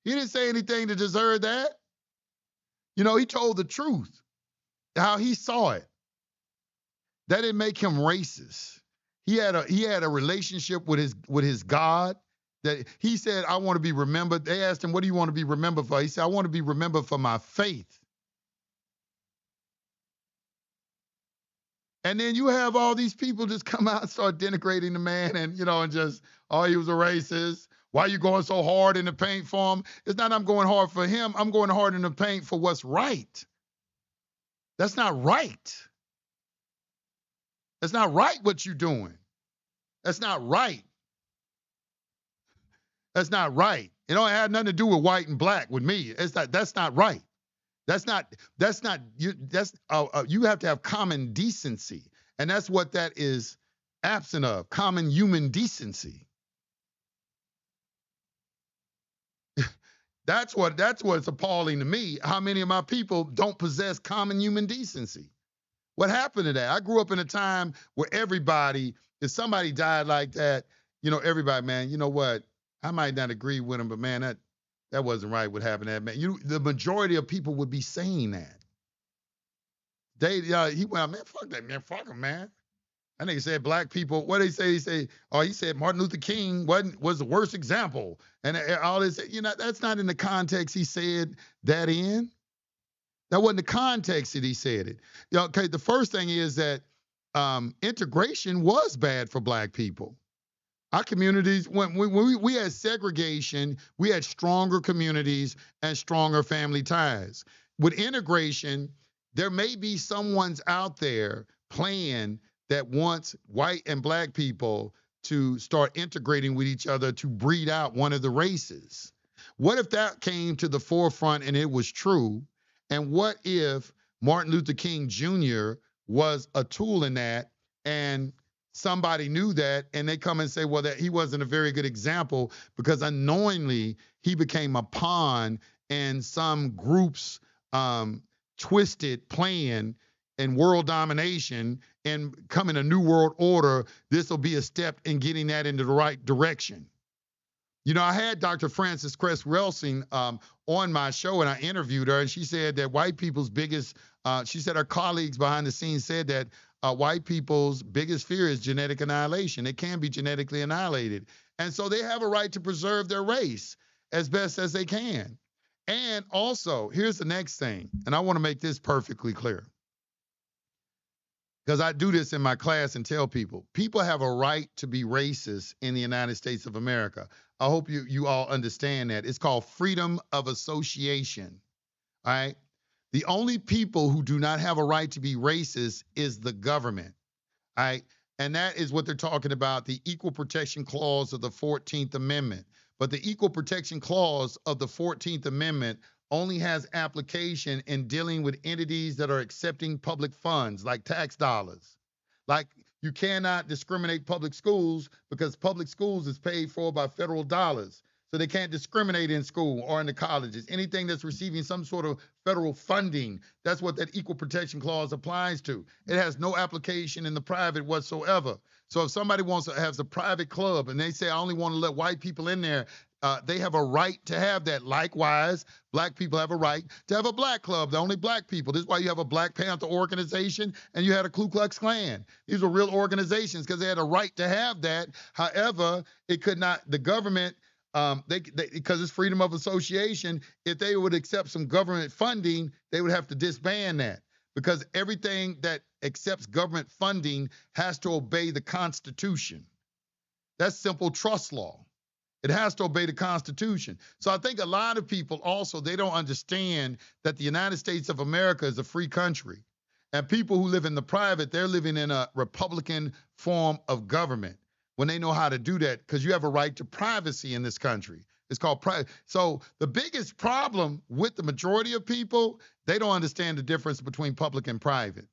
He didn't say anything to deserve that. He told the truth, how he saw it. That didn't make him racist. He had a relationship with his God, that he said, I want to be remembered. They asked him, what do you want to be remembered for? He said, I want to be remembered for my faith. And then you have all these people just come out and start denigrating the man, and and just, oh, he was a racist. Why are you going so hard in the paint for him? It's not I'm going hard for him. I'm going hard in the paint for what's right. That's not right. That's not right what you're doing. That's not right. That's not right. It don't have nothing to do with white and black with me. That's not right. You have to have common decency. And that's what that is absent of, common human decency. That's what's appalling to me. How many of my people don't possess common human decency? What happened to that? I grew up in a time where everybody, if somebody died like that, everybody, man, you know what? I might not agree with him, but man, that wasn't right what happened to that man. The majority of people would be saying that. He went, man, fuck that, man, fuck him, man. I think he said black people, what did he say? He said Martin Luther King was the worst example. And all this, that's not in the context he said that in. That wasn't the context that he said it. Okay, the first thing is that integration was bad for black people. Our communities, when we had segregation, we had stronger communities and stronger family ties. With integration, there may be someone's out there playing that wants white and black people to start integrating with each other to breed out one of the races. What if that came to the forefront and it was true? And what if Martin Luther King Jr. was a tool in that and somebody knew that and they come and say, well, that he wasn't a very good example because unknowingly he became a pawn in some group's twisted plan and world domination and coming a new world order. This will be a step in getting that into the right direction. You know, I had Dr. Frances Cress Welsing on my show and I interviewed her, and she said that white people's biggest, she said her colleagues behind the scenes said that white people's biggest fear is genetic annihilation. It can be genetically annihilated. And so they have a right to preserve their race as best as they can. And also, here's the next thing, and I want to make this perfectly clear, because I do this in my class and tell people, people have a right to be racist in the United States of America. I hope you all understand that. It's called freedom of association, all right? The only people who do not have a right to be racist is the government, all right? And that is what they're talking about, the Equal Protection Clause of the 14th Amendment. But the Equal Protection Clause of the 14th Amendment only has application in dealing with entities that are accepting public funds, like tax dollars. Like, you cannot discriminate public schools because public schools is paid for by federal dollars. So they can't discriminate in school or in the colleges. Anything that's receiving some sort of federal funding, that's what that Equal Protection Clause applies to. It has no application in the private whatsoever. So if somebody wants to have a private club and they say, I only want to let white people in there, they have a right to have that. Likewise, black people have a right to have a black club, the only black people. This is why you have a Black Panther organization and you had a Ku Klux Klan. These were real organizations because they had a right to have that. However, it could not, the government, because it's freedom of association, if they would accept some government funding, they would have to disband that, because everything that accepts government funding has to obey the Constitution. That's simple trust law. It has to obey the Constitution. So I think a lot of people also, they don't understand that the United States of America is a free country. And people who live in the private, they're living in a Republican form of government when they know how to do that, because you have a right to privacy in this country. It's called private. So the biggest problem with the majority of people, they don't understand the difference between public and private.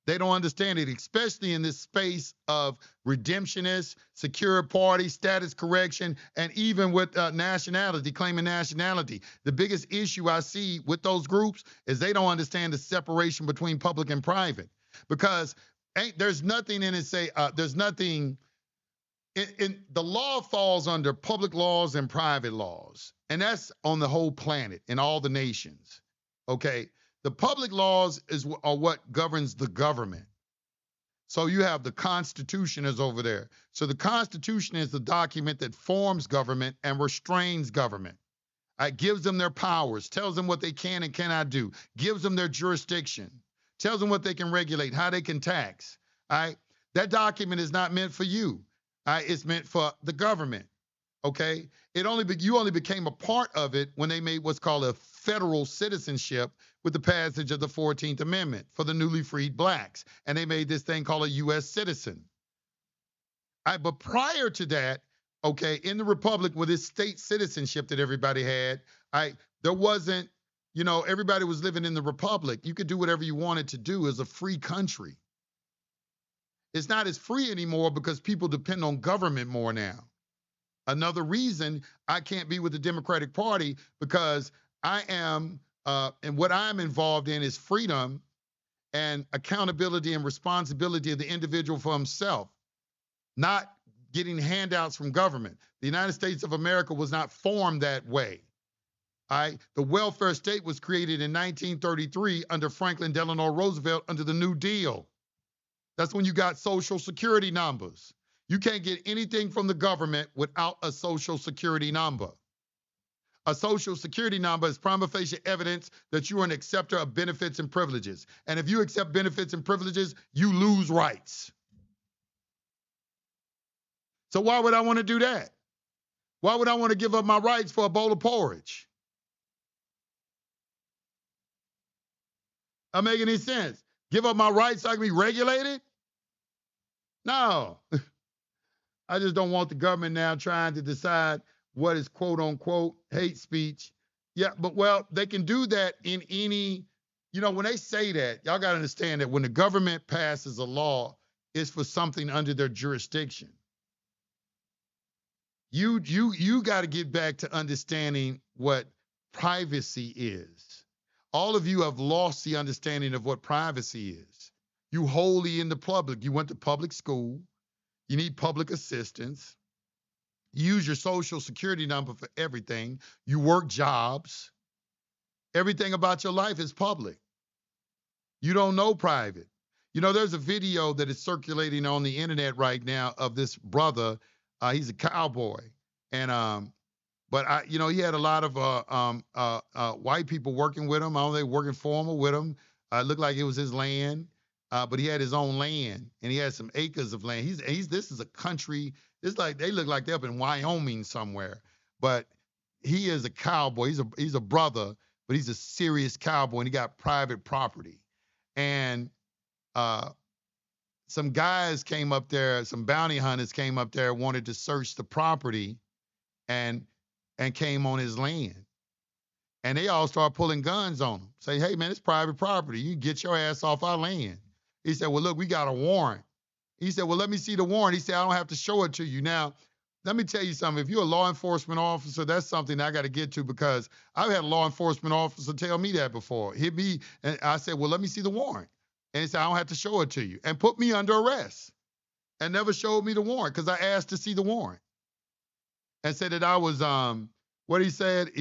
They don't understand it, especially in this space of redemptionists, secure party, status correction, and even with nationality, claiming nationality. The biggest issue I see with those groups is they don't understand the separation between public and private, because there's nothing in it there's nothing in the law falls under public laws and private laws, and that's on the whole planet in all the nations. Okay. The public laws are what governs the government. So you have the Constitution is over there. So the Constitution is the document that forms government and restrains government. It gives them their powers, tells them what they can and cannot do, gives them their jurisdiction, tells them what they can regulate, how they can tax. All right? That document is not meant for you. All right? It's meant for the government. Okay? You only became a part of it when they made what's called a federal citizenship with the passage of the 14th Amendment for the newly freed blacks. And they made this thing called a U.S. citizen. But prior to that, okay, in the Republic with this state citizenship that everybody had, there wasn't, everybody was living in the Republic. You could do whatever you wanted to do as a free country. It's not as free anymore because people depend on government more now. Another reason I can't be with the Democratic Party, because I am, and what I'm involved in is freedom and accountability and responsibility of the individual for himself, not getting handouts from government. The United States of America was not formed that way. All right? The welfare state was created in 1933 under Franklin Delano Roosevelt under the New Deal. That's when you got Social Security numbers. You can't get anything from the government without a Social Security number. A Social Security number is prima facie evidence that you are an acceptor of benefits and privileges. And if you accept benefits and privileges, you lose rights. So why would I want to do that? Why would I want to give up my rights for a bowl of porridge? That make any sense? Give up my rights so I can be regulated? No. I just don't want the government now trying to decide what is quote unquote hate speech. Yeah, but well, they can do that in any, when they say that, y'all got to understand that when the government passes a law, it's for something under their jurisdiction. You got to get back to understanding what privacy is. All of you have lost the understanding of what privacy is. You wholly in the public. You went to public school. You need public assistance. You use your social security number for everything. You work jobs. Everything about your life is public. You don't know private. There's a video that is circulating on the internet right now of this brother. He's a cowboy, and but he had a lot of white people working with him. I don't know, they working for him or with him. It looked like it was his land, but he had his own land, and he had some acres of land. This is a country. It's like they look like they're up in Wyoming somewhere, but he is a cowboy. He's a brother, but he's a serious cowboy, and he got private property. And some guys came up there, some bounty hunters came up there, wanted to search the property, and came on his land. And they all start pulling guns on him. Say, hey, man, it's private property. You get your ass off our land. He said, well, look, we got a warrant. He said, well, let me see the warrant. He said, I don't have to show it to you. Now, let me tell you something. If you're a law enforcement officer, that's something I got to get to, because I've had a law enforcement officer tell me that before. Hit me, and I said, well, let me see the warrant. And he said, I don't have to show it to you. And put me under arrest. And never showed me the warrant, because I asked to see the warrant. And said that I was, what he said,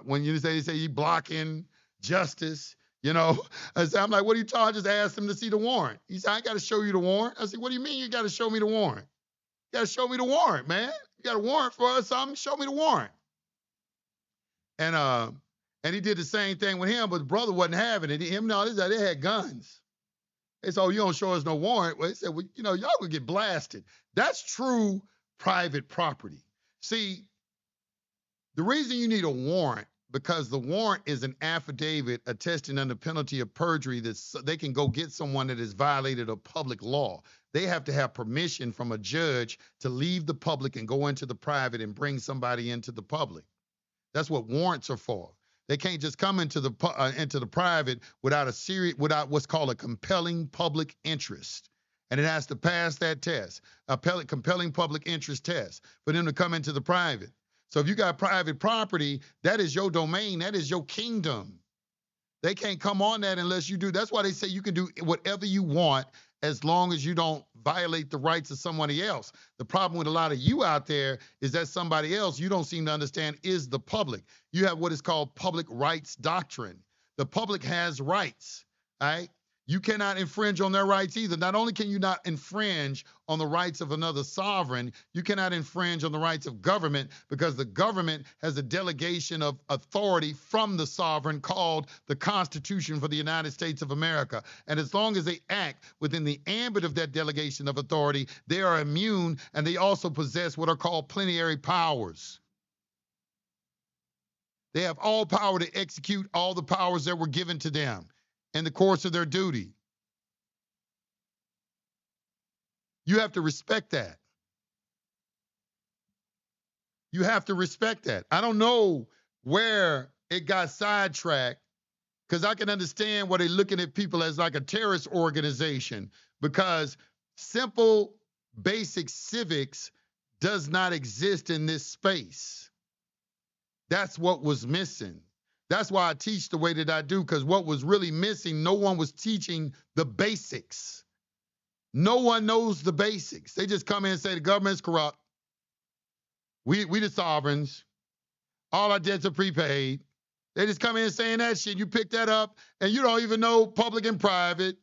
when you say, he said, you blocking justice, I said, I'm like, what are you talking? I just asked him to see the warrant. He said, I ain't got to show you the warrant. I said, what do you mean you got to show me the warrant? You got to show me the warrant, man. You got a warrant for us, something? Show me the warrant. And he did the same thing with him, but the brother wasn't having it. They had guns. They said, oh, you don't show us no warrant. Well, he said, well, y'all would get blasted. That's true private property. See, the reason you need a warrant, because the warrant is an affidavit attesting under penalty of perjury that they can go get someone that has violated a public law. They have to have permission from a judge to leave the public and go into the private and bring somebody into the public. That's what warrants are for. They can't just come into the private without what's called a compelling public interest. And it has to pass that test, a compelling public interest test, for them to come into the private. So if you got private property, that is your domain. That is your kingdom. They can't come on that unless you do. That's why they say you can do whatever you want as long as you don't violate the rights of somebody else. The problem with a lot of you out there is that somebody else you don't seem to understand is the public. You have what is called public rights doctrine. The public has rights, all right? You cannot infringe on their rights either. Not only can you not infringe on the rights of another sovereign, you cannot infringe on the rights of government, because the government has a delegation of authority from the sovereign called the Constitution for the United States of America. And as long as they act within the ambit of that delegation of authority, they are immune, and they also possess what are called plenary powers. They have all power to execute all the powers that were given to them in the course of their duty. You have to respect that. You have to respect that. I don't know where it got sidetracked, because I can understand why they're looking at people as like a terrorist organization, because simple, basic civics does not exist in this space. That's what was missing. That's why I teach the way that I do, because what was really missing, no one was teaching the basics. No one knows the basics. They just come in and say the government's corrupt. We the sovereigns. All our debts are prepaid. They just come in saying that shit. You pick that up, and you don't even know public and private.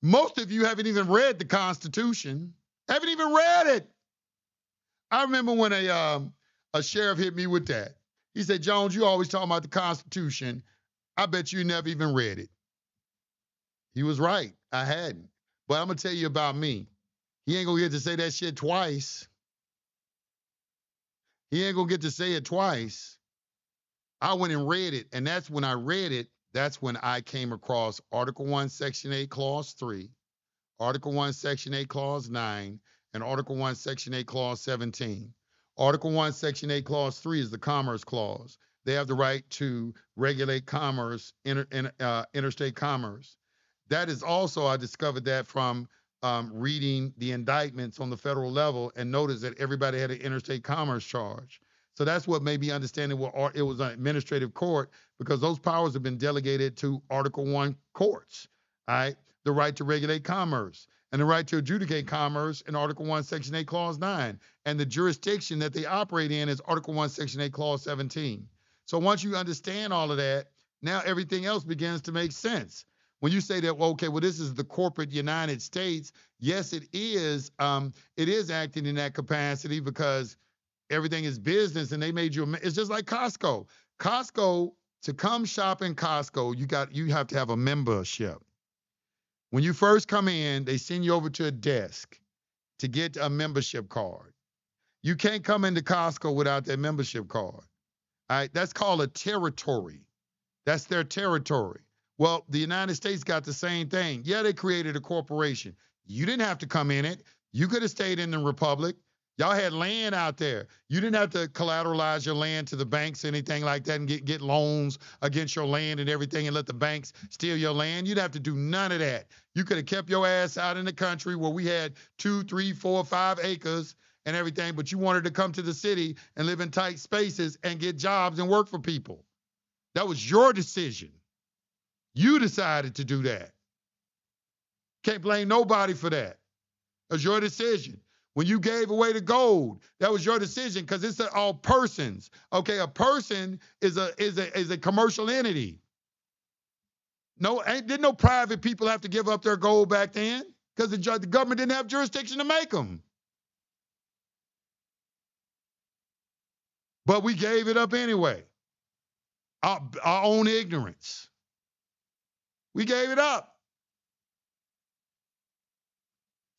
Most of you haven't even read the Constitution. Haven't even read it. I remember when a sheriff hit me with that. He said, Jones, you always talking about the Constitution. I bet you never even read it. He was right. I hadn't. But I'm going to tell you about me. He ain't going to get to say that shit twice. He ain't gonna get to say it twice. I went and read it, and that's when I read it. That's when I came across Article 1, Section 8, Clause 3, Article 1, Section 8, Clause 9, and Article 1, Section 8, Clause 17. Article 1, Section 8, Clause 3 is the Commerce Clause. They have the right to regulate commerce, interstate commerce. That is also, I discovered that from reading the indictments on the federal level and noticed that everybody had an interstate commerce charge. So that's what made me understand it was an administrative court because those powers have been delegated to Article 1 courts. All right. The right to regulate commerce and the right to adjudicate commerce in Article 1, Section 8, Clause 9. And the jurisdiction that they operate in is Article 1, Section 8, Clause 17. So once you understand all of that, now everything else begins to make sense. When you say that, well, okay, well, this is the corporate United States, yes, it is. It is acting in that capacity because everything is business, and they made you. It's just like Costco. Costco, to come shop in Costco, you have to have a membership. When you first come in, they send you over to a desk to get a membership card. You can't come into Costco without that membership card. All right, that's called a territory. That's their territory. Well, the United States got the same thing. Yeah, they created a corporation. You didn't have to come in it. You could have stayed in the republic. Y'all had land out there. You didn't have to collateralize your land to the banks, anything like that, and get loans against your land and everything and let the banks steal your land. You'd have to do none of that. You could have kept your ass out in the country where we had 2, 3, 4, 5 acres and everything, but you wanted to come to the city and live in tight spaces and get jobs and work for people. That was your decision. You decided to do that. Can't blame nobody for that. It was your decision. When you gave away the gold, that was your decision because it's all persons. Okay, a person is a commercial entity. No, didn't no private people have to give up their gold back then because the government didn't have jurisdiction to make them. But we gave it up anyway. Our own ignorance. We gave it up.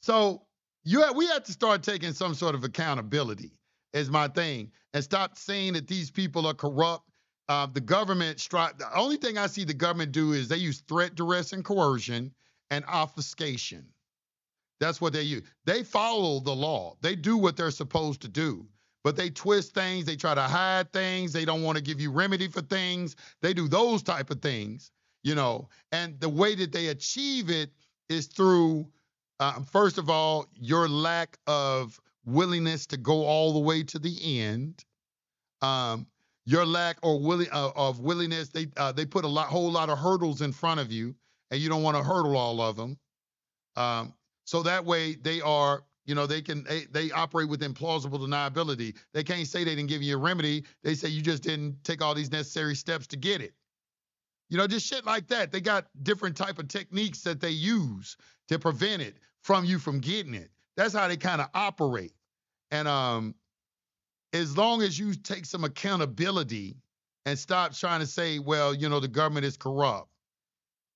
So we have to start taking some sort of accountability is my thing and stop saying that these people are corrupt. The government, the only thing I see the government do is they use threat, duress, and coercion and obfuscation. That's what they use. They follow the law. They do what they're supposed to do. But they twist things. They try to hide things. They don't want to give you remedy for things. They do those type of things, you know. And the way that they achieve it is through, first of all, your lack of willingness to go all the way to the end. Your lack of willingness. They put whole lot of hurdles in front of you, and you don't want to hurdle all of them. So that way they are, you know, they operate within plausible deniability. They can't say they didn't give you a remedy. They say you just didn't take all these necessary steps to get it. You know, just shit like that. They got different type of techniques that they use to prevent it from you from getting it. That's how they kind of operate. And as long as you take some accountability and stop trying to say, well, you know, the government is corrupt.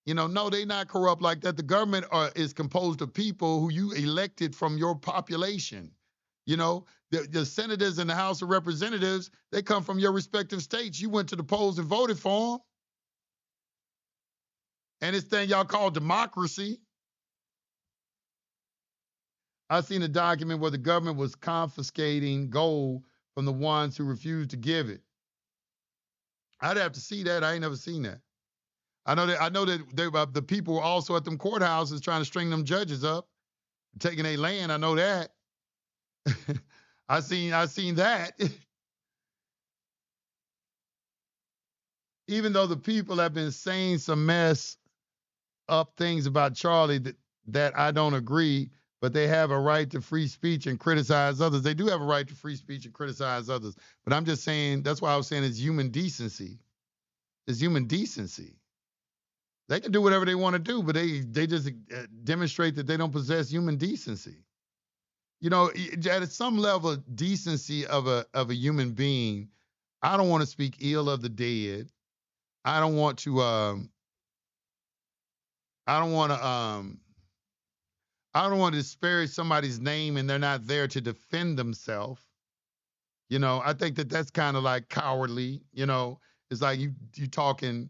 You know, no, they're not corrupt like that. The government is composed of people who you elected from your population. You know, the senators in the House of Representatives, they come from your respective states. You went to the polls and voted for them. And this thing y'all call democracy. I seen a document where the government was confiscating gold from the ones who refused to give it. I'd have to see that. I ain't never seen that. I know that the people were also at them courthouses trying to string them judges up, taking their land. I know that. I seen that. Even though the people have been saying some mess up things about Charlie that I don't agree, but they have a right to free speech and criticize others. They do have a right to free speech and criticize others. But I'm just saying, that's why I was saying it's human decency. It's human decency. They can do whatever they want to do, but they just demonstrate that they don't possess human decency. You know, at some level of decency of a human being, I don't want to speak ill of the dead. I don't want to I don't want to disparage somebody's name and they're not there to defend themselves. I think that that's kind of like cowardly. It's like you talking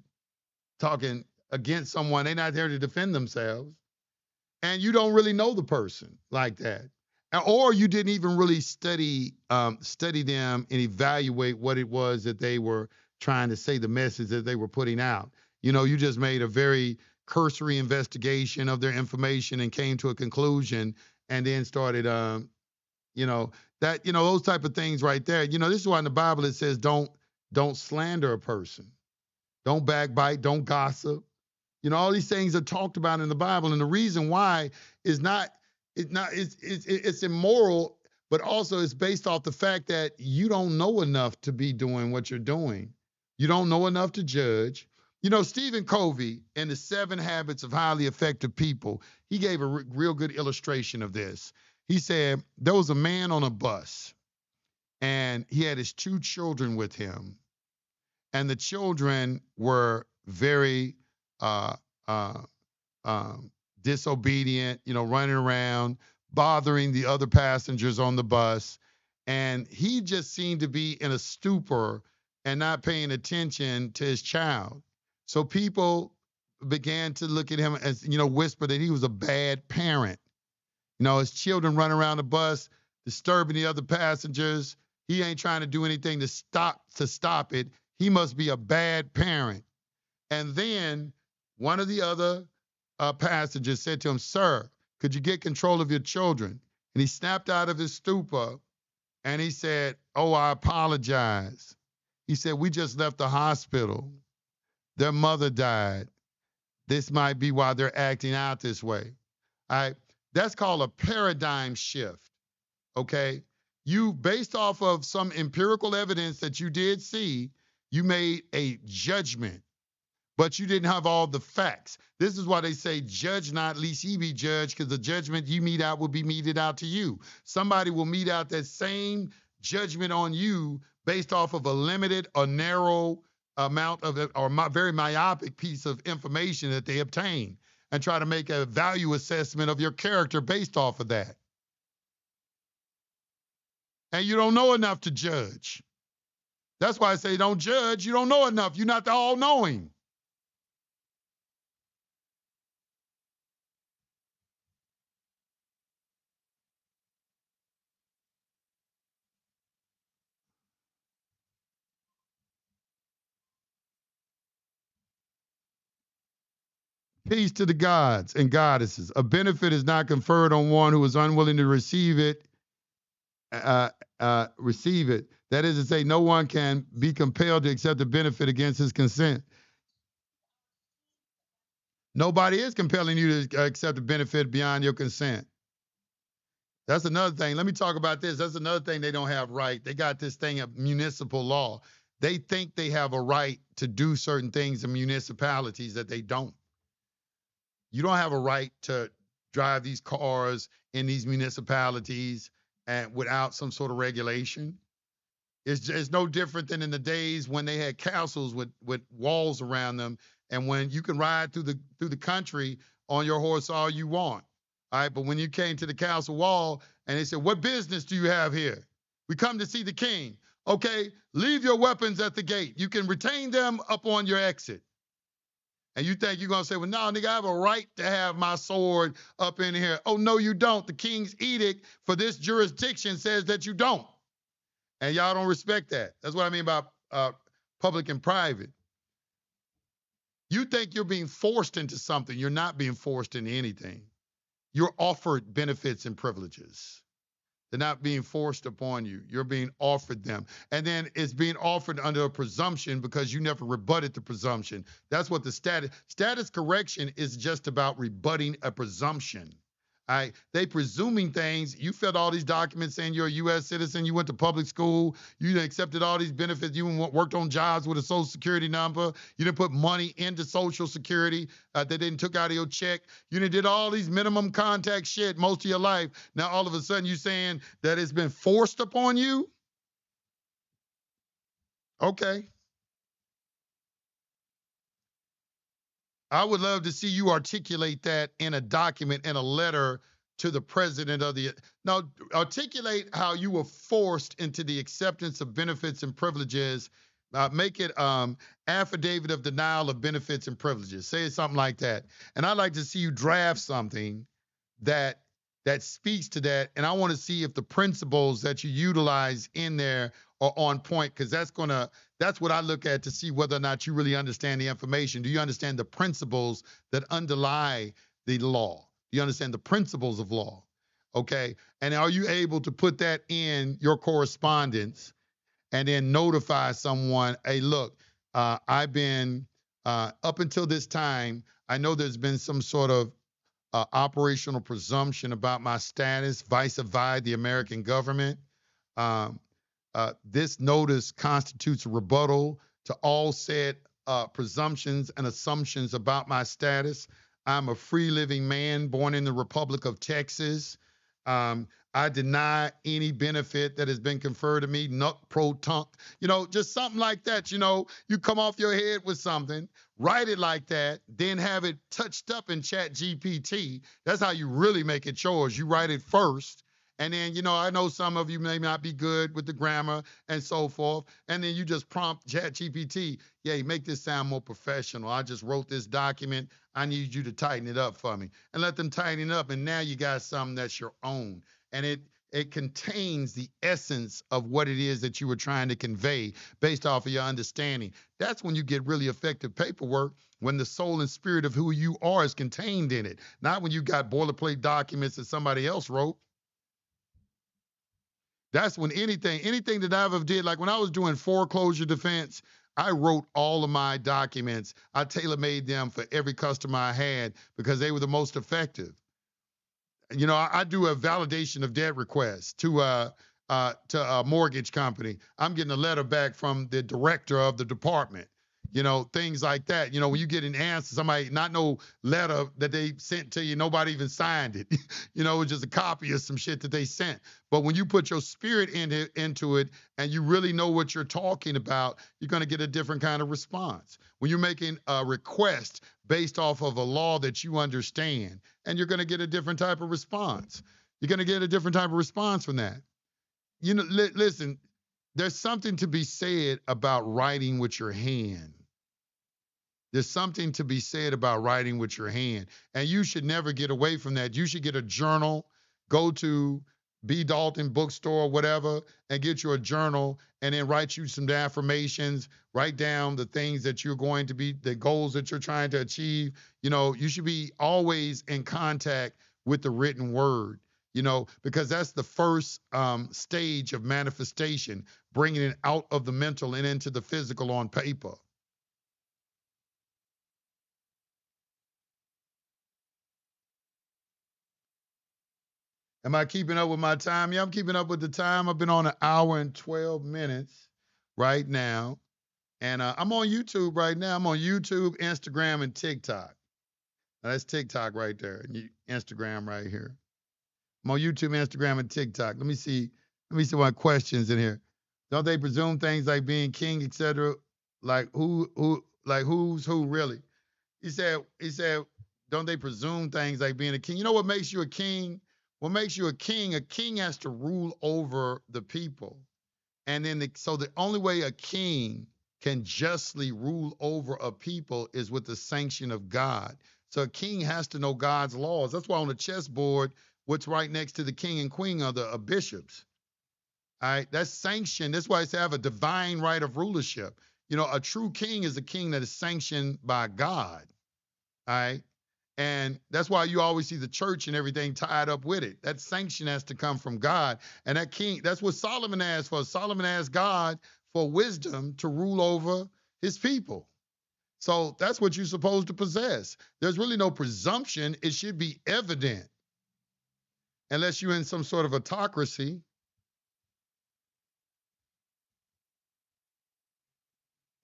against someone. They're not there to defend themselves, and you don't really know the person like that, or you didn't even really study them and evaluate what it was that they were trying to say, the message that they were putting out. You just made a very cursory investigation of their information and came to a conclusion, and then started you know those type of things right there. This is why in the Bible it says don't slander a person, don't backbite, don't gossip. All these things are talked about in the Bible, and the reason why is it's immoral, but also it's based off the fact that you don't know enough to be doing what you're doing. You don't know enough to judge. Stephen Covey in the 7 Habits of Highly Effective People, he gave a real good illustration of this. He said there was a man on a bus, and he had his 2 children with him, and the children were very uh, uh, disobedient, running around, bothering the other passengers on the bus. And he just seemed to be in a stupor and not paying attention to his child. So people began to look at him as, whisper that he was a bad parent. His children run around the bus, disturbing the other passengers. He ain't trying to do anything to stop it. He must be a bad parent. And then one of the other passengers said to him, "Sir, could you get control of your children?" And he snapped out of his stupor and he said, "Oh, I apologize." He said, "We just left the hospital. Their mother died. This might be why they're acting out this way." All right. That's called a paradigm shift. Okay. Based off of some empirical evidence that you did see, you made a judgment, but you didn't have all the facts. This is why they say, "Judge not, lest ye be judged," because the judgment you mete out will be meted out to you. Somebody will mete out that same judgment on you based off of a limited or narrow amount of it, or very myopic piece of information that they obtain, and try to make a value assessment of your character based off of that. And you don't know enough to judge. That's why I say don't judge. You don't know enough. You're not the all-knowing. Peace to the gods and goddesses. A benefit is not conferred on one who is unwilling to receive it. Receive it. That is to say, no one can be compelled to accept the benefit against his consent. Nobody is compelling you to accept a benefit beyond your consent. That's another thing. Let me talk about this. That's another thing they don't have right. They got this thing of municipal law. They think they have a right to do certain things in municipalities that they don't. You don't have a right to drive these cars in these municipalities and without some sort of regulation. It's no different than in the days when they had castles with walls around them, and when you can ride through the country on your horse all you want. All right, but when you came to the castle wall and they said, "What business do you have here? We come to see the king." "Okay, leave your weapons at the gate. You can retain them up on your exit." And you think you're gonna say, "Well, no, nigga, I have a right to have my sword up in here." "Oh, no, you don't. The king's edict for this jurisdiction says that you don't." And y'all don't respect that. That's what I mean by public and private. You think you're being forced into something. You're not being forced into anything. You're offered benefits and privileges. They're not being forced upon you. You're being offered them. And then it's being offered under a presumption because you never rebutted the presumption. That's what the status correction is, just about rebutting a presumption. All right. They presuming things. You filled all these documents saying you're a U.S. citizen. You went to public school. You accepted all these benefits. You worked on jobs with a social security number. You didn't put money into social security. They didn't took out of your check. You did all these minimum contact shit most of your life. Now all of a sudden you saying that it's been forced upon you? Okay. I would love to see you articulate that in a document, in a letter, to the president of the. Now, articulate how you were forced into the acceptance of benefits and privileges. Make it affidavit of denial of benefits and privileges. Say something like that. And I'd like to see you draft something that speaks to that. And I want to see if the principles that you utilize in there are on point, because that's what I look at to see whether or not you really understand the information. Do you understand the principles that underlie the law? Do you understand the principles of law? Okay. And are you able to put that in your correspondence and then notify someone, hey, look, I've been, up until this time, I know there's been some sort of operational presumption about my status vis-a-vis the American government. Um, this notice constitutes a rebuttal to all said presumptions and assumptions about my status. I'm a free living man born in the Republic of Texas. I deny any benefit that has been conferred to me, nunc pro tunc, just something like that. You come off your head with something, write it like that, then have it touched up in Chat GPT. That's how you really make it yours. You write it first. And then, I know some of you may not be good with the grammar and so forth. And then you just prompt Chat GPT, yeah, make this sound more professional. I just wrote this document. I need you to tighten it up for me. And let them tighten it up. And now you got something that's your own. And it contains the essence of what it is that you were trying to convey based off of your understanding. That's when you get really effective paperwork, when the soul and spirit of who you are is contained in it, not when you got boilerplate documents that somebody else wrote. That's when anything that I ever did, like when I was doing foreclosure defense, I wrote all of my documents. I tailor-made them for every customer I had because they were the most effective. I do a validation of debt request to a mortgage company. I'm getting a letter back from the director of the department. Things like that. When you get an answer, somebody not no letter that they sent to you, nobody even signed it. It's just a copy of some shit that they sent. But when you put your spirit into it and you really know what you're talking about, you're going to get a different kind of response. When you're making a request based off of a law that you understand, and you're going to get a different type of response. You're going to get a different type of response from that. Listen, there's something to be said about writing with your hand. There's something to be said about writing with your hand. And you should never get away from that. You should get a journal, go to B. Dalton bookstore or whatever, and get you a journal and then write you some affirmations, write down the things that you're going to be, the goals that you're trying to achieve. You should be always in contact with the written word, because that's the first stage of manifestation, bringing it out of the mental and into the physical on paper. Am I keeping up with my time? Yeah, I'm keeping up with the time. I've been on 1 hour and 12 minutes right now. And I'm on YouTube right now. I'm on YouTube, Instagram, and TikTok. Now, that's TikTok right there. And Instagram right here. I'm on YouTube, Instagram, and TikTok. Let me see. What questions in here. Don't they presume things like being king, etc.? Like who's who really? He said, don't they presume things like being a king? You know what makes you a king? What makes you a king? A king has to rule over the people. And then so the only way a king can justly rule over a people is with the sanction of God. So a king has to know God's laws. That's why on the chessboard, what's right next to the king and queen are the bishops. All right, that's sanctioned. That's why it's have a divine right of rulership. A true king is a king that is sanctioned by God. All right. And that's why you always see the church and everything tied up with it. That sanction has to come from God. And that king, that's what Solomon asked for. Solomon asked God for wisdom to rule over his people. So that's what you're supposed to possess. There's really no presumption. It should be evident. Unless you're in some sort of autocracy.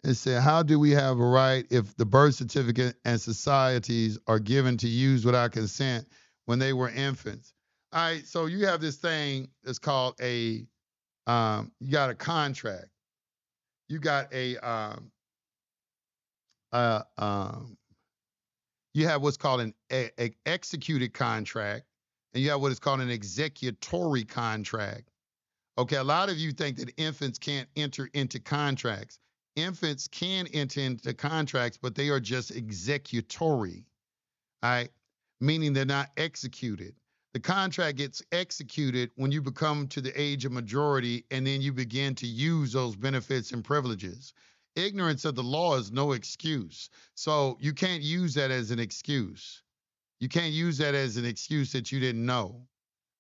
It said, how do we have a right if the birth certificate and societies are given to use without consent when they were infants? All right, so you have this thing that's called you got a contract. You got you have what's called an executed contract, and you have what is called an executory contract. Okay, a lot of you think that infants can't enter into contracts. Infants can enter into contracts, but they are just executory, all right? Meaning they're not executed. The contract gets executed when you become to the age of majority and then you begin to use those benefits and privileges. Ignorance of the law is no excuse. So you can't use that as an excuse. You can't use that as an excuse that you didn't know.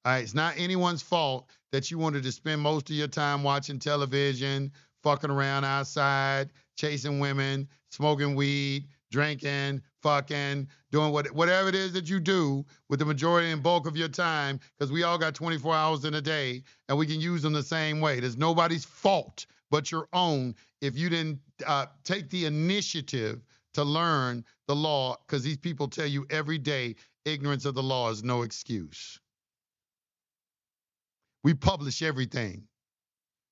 All right, it's not anyone's fault that you wanted to spend most of your time watching television, fucking around outside, chasing women, smoking weed, drinking, fucking, doing whatever it is that you do with the majority and bulk of your time, because we all got 24 hours in a day and we can use them the same way. There's nobody's fault but your own if you didn't take the initiative to learn the law, because these people tell you every day ignorance of the law is no excuse. We publish everything.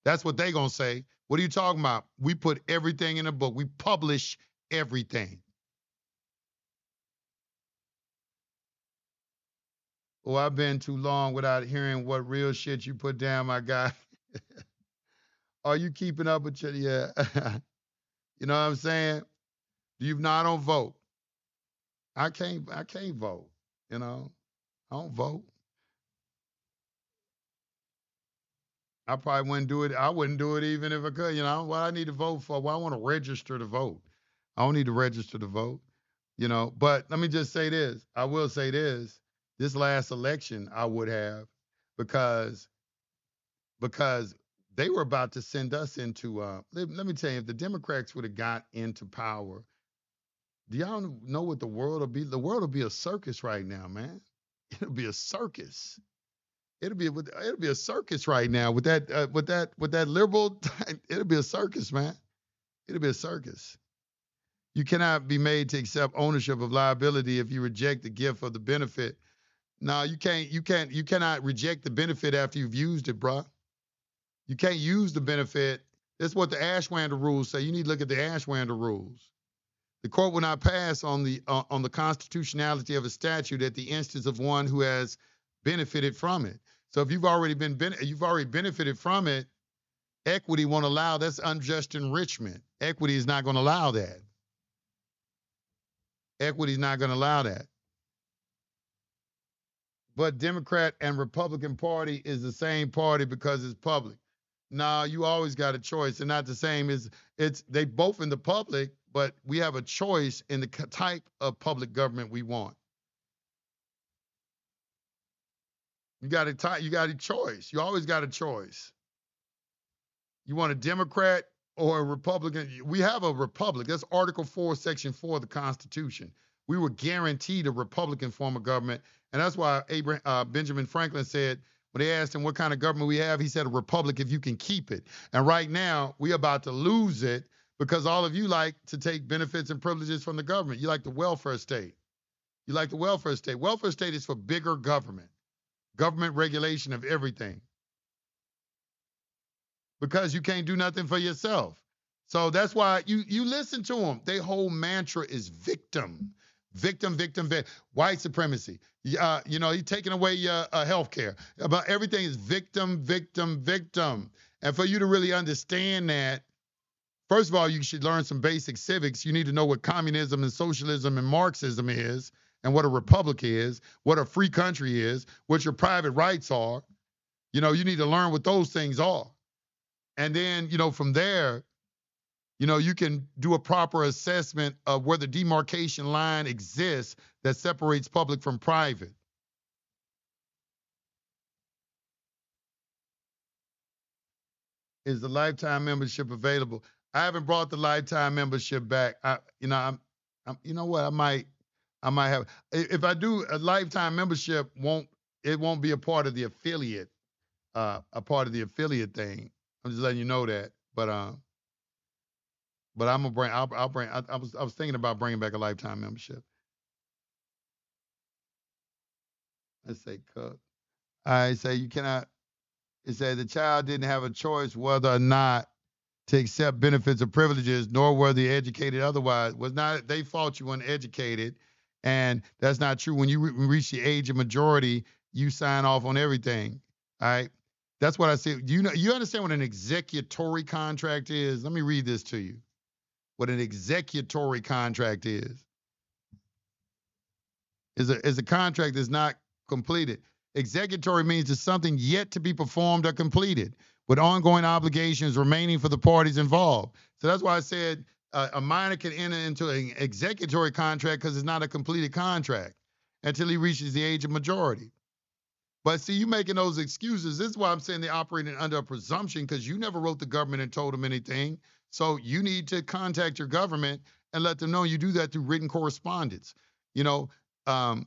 That's what they gonna say. What are you talking about? We put everything in a book. We publish everything. Oh, I've been too long without hearing what real shit you put down, my guy. Are you keeping up with your, yeah? You know what I'm saying? Do you not don't vote? I can't vote, you know. I don't vote. I probably wouldn't do it. I wouldn't do it even if I could. You know what I need to vote for? Well, I want to register to vote. I don't need to register to vote. You know, but let me just say this. I will say this. This last election, I would have, because because they were about to send us into. Let me tell you, if the Democrats would have got into power, do y'all know what the world will be? The world will be a circus right now, man. It'll be a circus. It'll be a circus right now with that liberal. It'll be a circus, man. It'll be a circus. You cannot be made to accept ownership of liability if you reject the gift of the benefit. No, you can't. You cannot reject the benefit after you've used it, bruh. You can't use the benefit. That's what the Ashwander rules say. You need to look at the Ashwander rules. The court will not pass on the constitutionality of a statute at the instance of one who has benefited from it. So if you've already benefited from it, equity won't allow. That's unjust enrichment. Equity is not going to allow that. Equity is not going to allow that. But Democrat and Republican Party is the same party because it's public. No, you always got a choice. They're not the same. It's they both in the public, but we have a choice in the type of public government we want. You got a choice. You always got a choice. You want a Democrat or a Republican? We have a republic. That's Article 4, Section 4 of the Constitution. We were guaranteed a Republican form of government. And that's why Benjamin Franklin said, when they asked him what kind of government we have, he said a republic if you can keep it. And right now, we're about to lose it because all of you like to take benefits and privileges from the government. You like the welfare state. You like the welfare state. Welfare state is for bigger government regulation of everything, because you can't do nothing for yourself. So that's why you listen to them. Their whole mantra is victim, victim, victim, victim. White supremacy. You're taking away your health care. About everything is victim, victim, victim. And for you to really understand that, first of all, you should learn some basic civics. You need to know what communism and socialism and Marxism is, and what a republic is, what a free country is, what your private rights are. You need to learn what those things are. And then, from there, you can do a proper assessment of where the demarcation line exists that separates public from private. Is the lifetime membership available? I haven't brought the lifetime membership back. You know what? I might have. If I do, a lifetime membership won't be a part of the affiliate, thing. I'm just letting you know that. But I'm gonna bring. I'll bring. I was thinking about bringing back a lifetime membership. Let's say cook. I say you cannot. It said the child didn't have a choice whether or not to accept benefits or privileges, nor were they educated otherwise. Was not they fault you weren't educated, and that's not true. When you reach the age of majority, you sign off on everything. All right. That's what I said. You understand what an executory contract is? Let me read this to you. What an executory contract is a contract that's not completed. Executory means it's something yet to be performed or completed, with ongoing obligations remaining for the parties involved. So that's why I said a minor can enter into an executory contract because it's not a completed contract until he reaches the age of majority. But see, you making those excuses. This is why I'm saying they're operating under a presumption because you never wrote the government and told them anything. So you need to contact your government and let them know you do that through written correspondence. You know, um,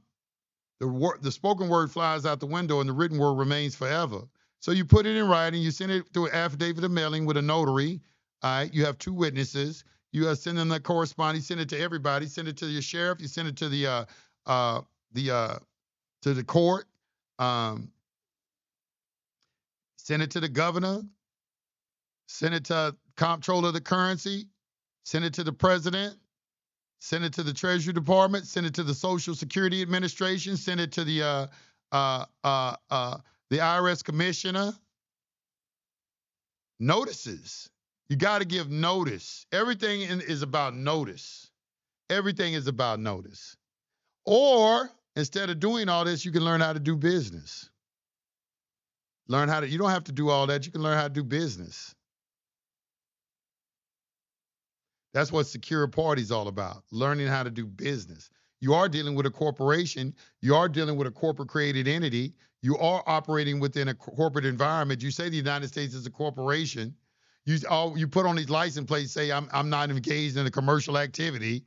the spoken word flies out the window and the written word remains forever. So you put it in writing, you send it through an affidavit of mailing with a notary. All right, you have two witnesses. You send them that correspondence, send it to everybody, send it to your sheriff, you send it to the to the court, um, send it to the governor, send it to comptroller of the currency, send it to the president, send it to the Treasury Department, send it to the Social Security Administration, send it to the IRS commissioner. Notices. You got to give notice. Everything is about notice. Everything is about notice. Or instead of doing all this, you can learn how to do business. You don't have to do all that. You can learn how to do business. That's what secure party is all about, learning how to do business. You are dealing with a corporation. You are dealing with a corporate created entity. You are operating within a corporate environment. You say the United States is a corporation. You put on these license plates, say I'm not engaged in a commercial activity.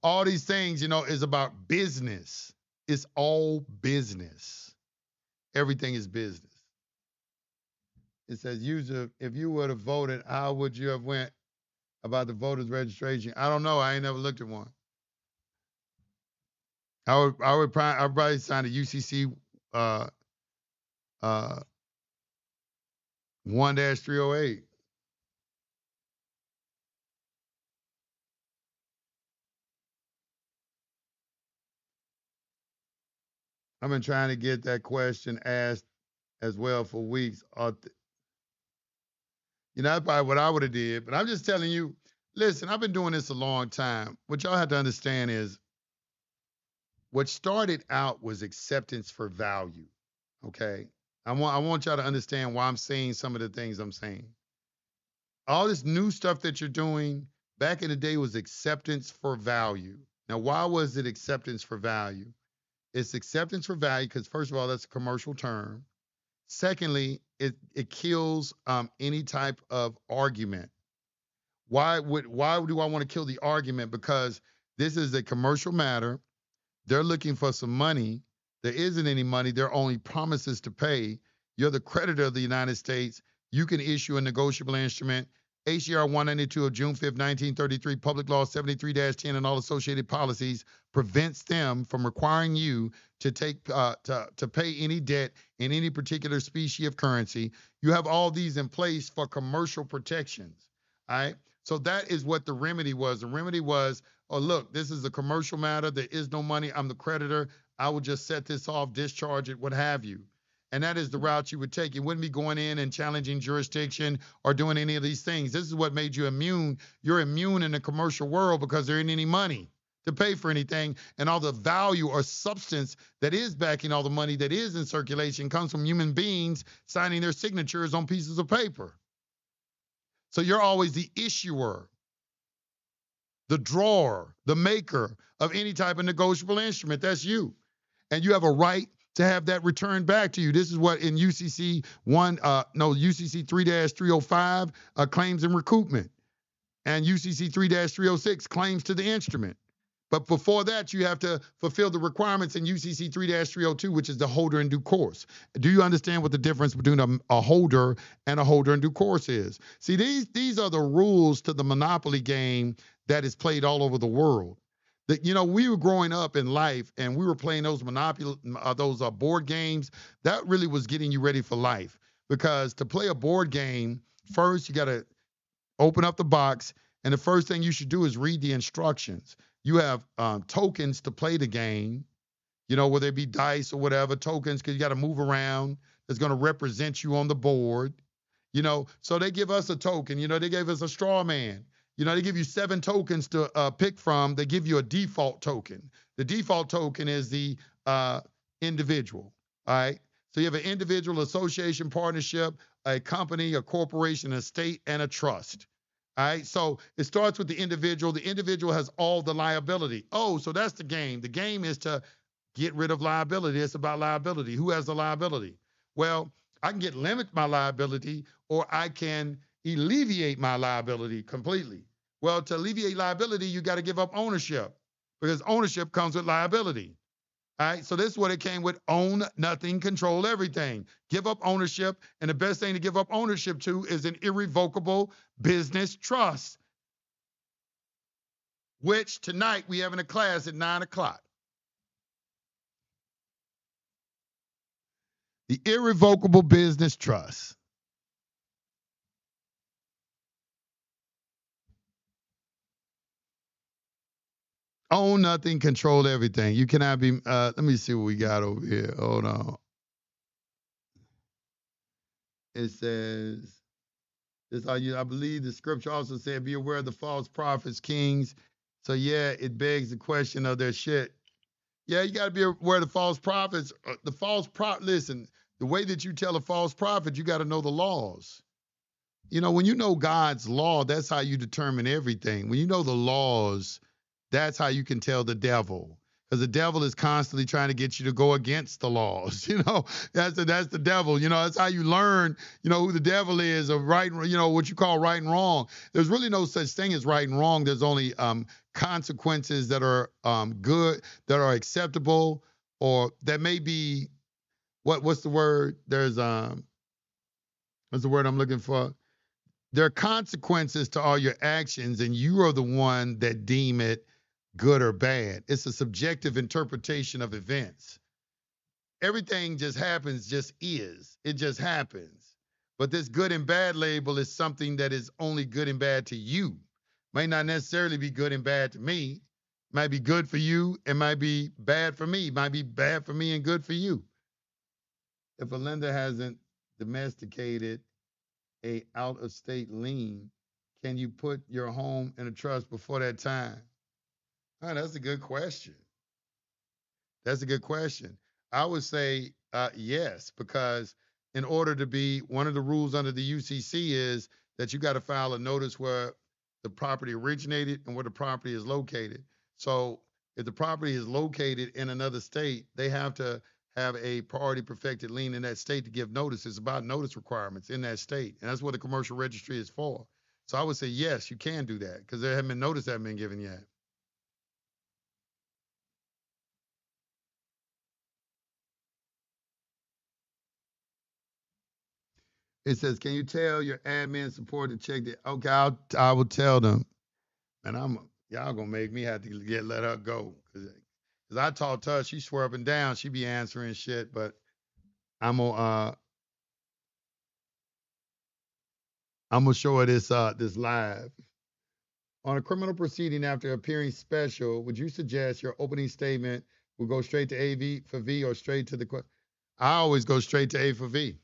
All these things, is about business. It's all business. Everything is business. It says, Yusef, if you would have voted, how would you have went about the voters registration? I don't know. I ain't never looked at one. I'd probably sign a UCC 1-308. I've been trying to get that question asked as well for weeks. That's probably what I would have did. But I'm just telling you, listen, I've been doing this a long time. What y'all have to understand is what started out was acceptance for value. Okay. I want y'all to understand why I'm saying some of the things I'm saying. All this new stuff that you're doing back in the day was acceptance for value. Now, why was it acceptance for value? It's acceptance for value because, first of all, that's a commercial term. Secondly, it kills any type of argument. Why do I want to kill the argument? Because this is a commercial matter. They're looking for some money. There isn't any money. There are only promises to pay. You're the creditor of the United States. You can issue a negotiable instrument. HCR 192 of June 5th, 1933, Public Law 73-10 and all associated policies prevents them from requiring you to pay any debt in any particular species of currency. You have all these in place for commercial protections. All right. So that is what the remedy was. The remedy was, oh, look, this is a commercial matter. There is no money. I'm the creditor. I will just set this off, discharge it, what have you. And that is the route you would take. You wouldn't be going in and challenging jurisdiction or doing any of these things. This is what made you immune. You're immune in the commercial world because there ain't any money to pay for anything. And all the value or substance that is backing all the money that is in circulation comes from human beings signing their signatures on pieces of paper. So you're always the issuer, the drawer, the maker of any type of negotiable instrument. That's you. And you have a right to have that returned back to you. This is what in UCC 3-305 claims and recoupment, and UCC 3-306 claims to the instrument. But before that, you have to fulfill the requirements in UCC 3-302, which is the holder in due course. Do you understand what the difference between a holder and a holder in due course is? See, these are the rules to the monopoly game that is played all over the world. We were growing up in life and we were playing those board games. That really was getting you ready for life, because to play a board game, first you got to open up the box, and the first thing you should do is read the instructions. You have tokens to play the game. whether it be dice or whatever, tokens, because you got to move around, that's going to represent you on the board. So they give us a token. They gave us a straw man. They give you 7 tokens to pick from. They give you a default token. The default token is the individual. All right. So you have an individual, association, partnership, a company, a corporation, a state, and a trust. All right. So it starts with the individual. The individual has all the liability. Oh, so that's the game. The game is to get rid of liability. It's about liability. Who has the liability? Well, I can limit my liability, or I can alleviate my liability completely. Well, to alleviate liability, you got to give up ownership, because ownership comes with liability. All right. So this is what it came with: own nothing, control everything. Give up ownership. And the best thing to give up ownership to is an irrevocable business trust, which tonight we have in a class at 9 o'clock. The irrevocable business trust. Own nothing, control everything. You cannot be. Let me see what we got over here. Hold on. It says, I believe the scripture also said, be aware of the false prophets, kings. So yeah, it begs the question of their shit. Yeah, you got to be aware of the false prophets. Listen, the way that you tell a false prophet, you got to know the laws. When you know God's law, that's how you determine everything. When you know the laws, that's how you can tell the devil. Because the devil is constantly trying to get you to go against the laws. That's the devil. That's how you learn, who the devil is, of right, what you call right and wrong. There's really no such thing as right and wrong. There's only consequences that are good, that are acceptable, or that may be, what's the word? What's the word I'm looking for? There are consequences to all your actions, and you are the one that deem it good or bad. It's a subjective interpretation of events. Everything just happens, just is. It just happens. But this good and bad label is something that is only good and bad to you. May not necessarily be good and bad to me. Might be good for you. It might be bad for me. It might be bad for me and good for you. If a lender hasn't domesticated a out-of-state lien, can you put your home in a trust before that time? Oh, that's a good question. That's a good question. I would say yes, because in order to be, one of the rules under the UCC is that you got to file a notice where the property originated and where the property is located. So if the property is located in another state, they have to have a priority perfected lien in that state to give notice. It's about notice requirements in that state. And that's what the commercial registry is for. So I would say, yes, you can do that, because there haven't been notice that haven't been given yet. It says, can you tell your admin support to check the, okay, I will tell them. And y'all gonna make me have to let her go. Cause I talked to her, she swear up and down, she be answering shit, but I'm gonna show her this live. On a criminal proceeding after appearing special, would you suggest your opening statement will go straight to AV for V or straight to the? I always go straight to A for V.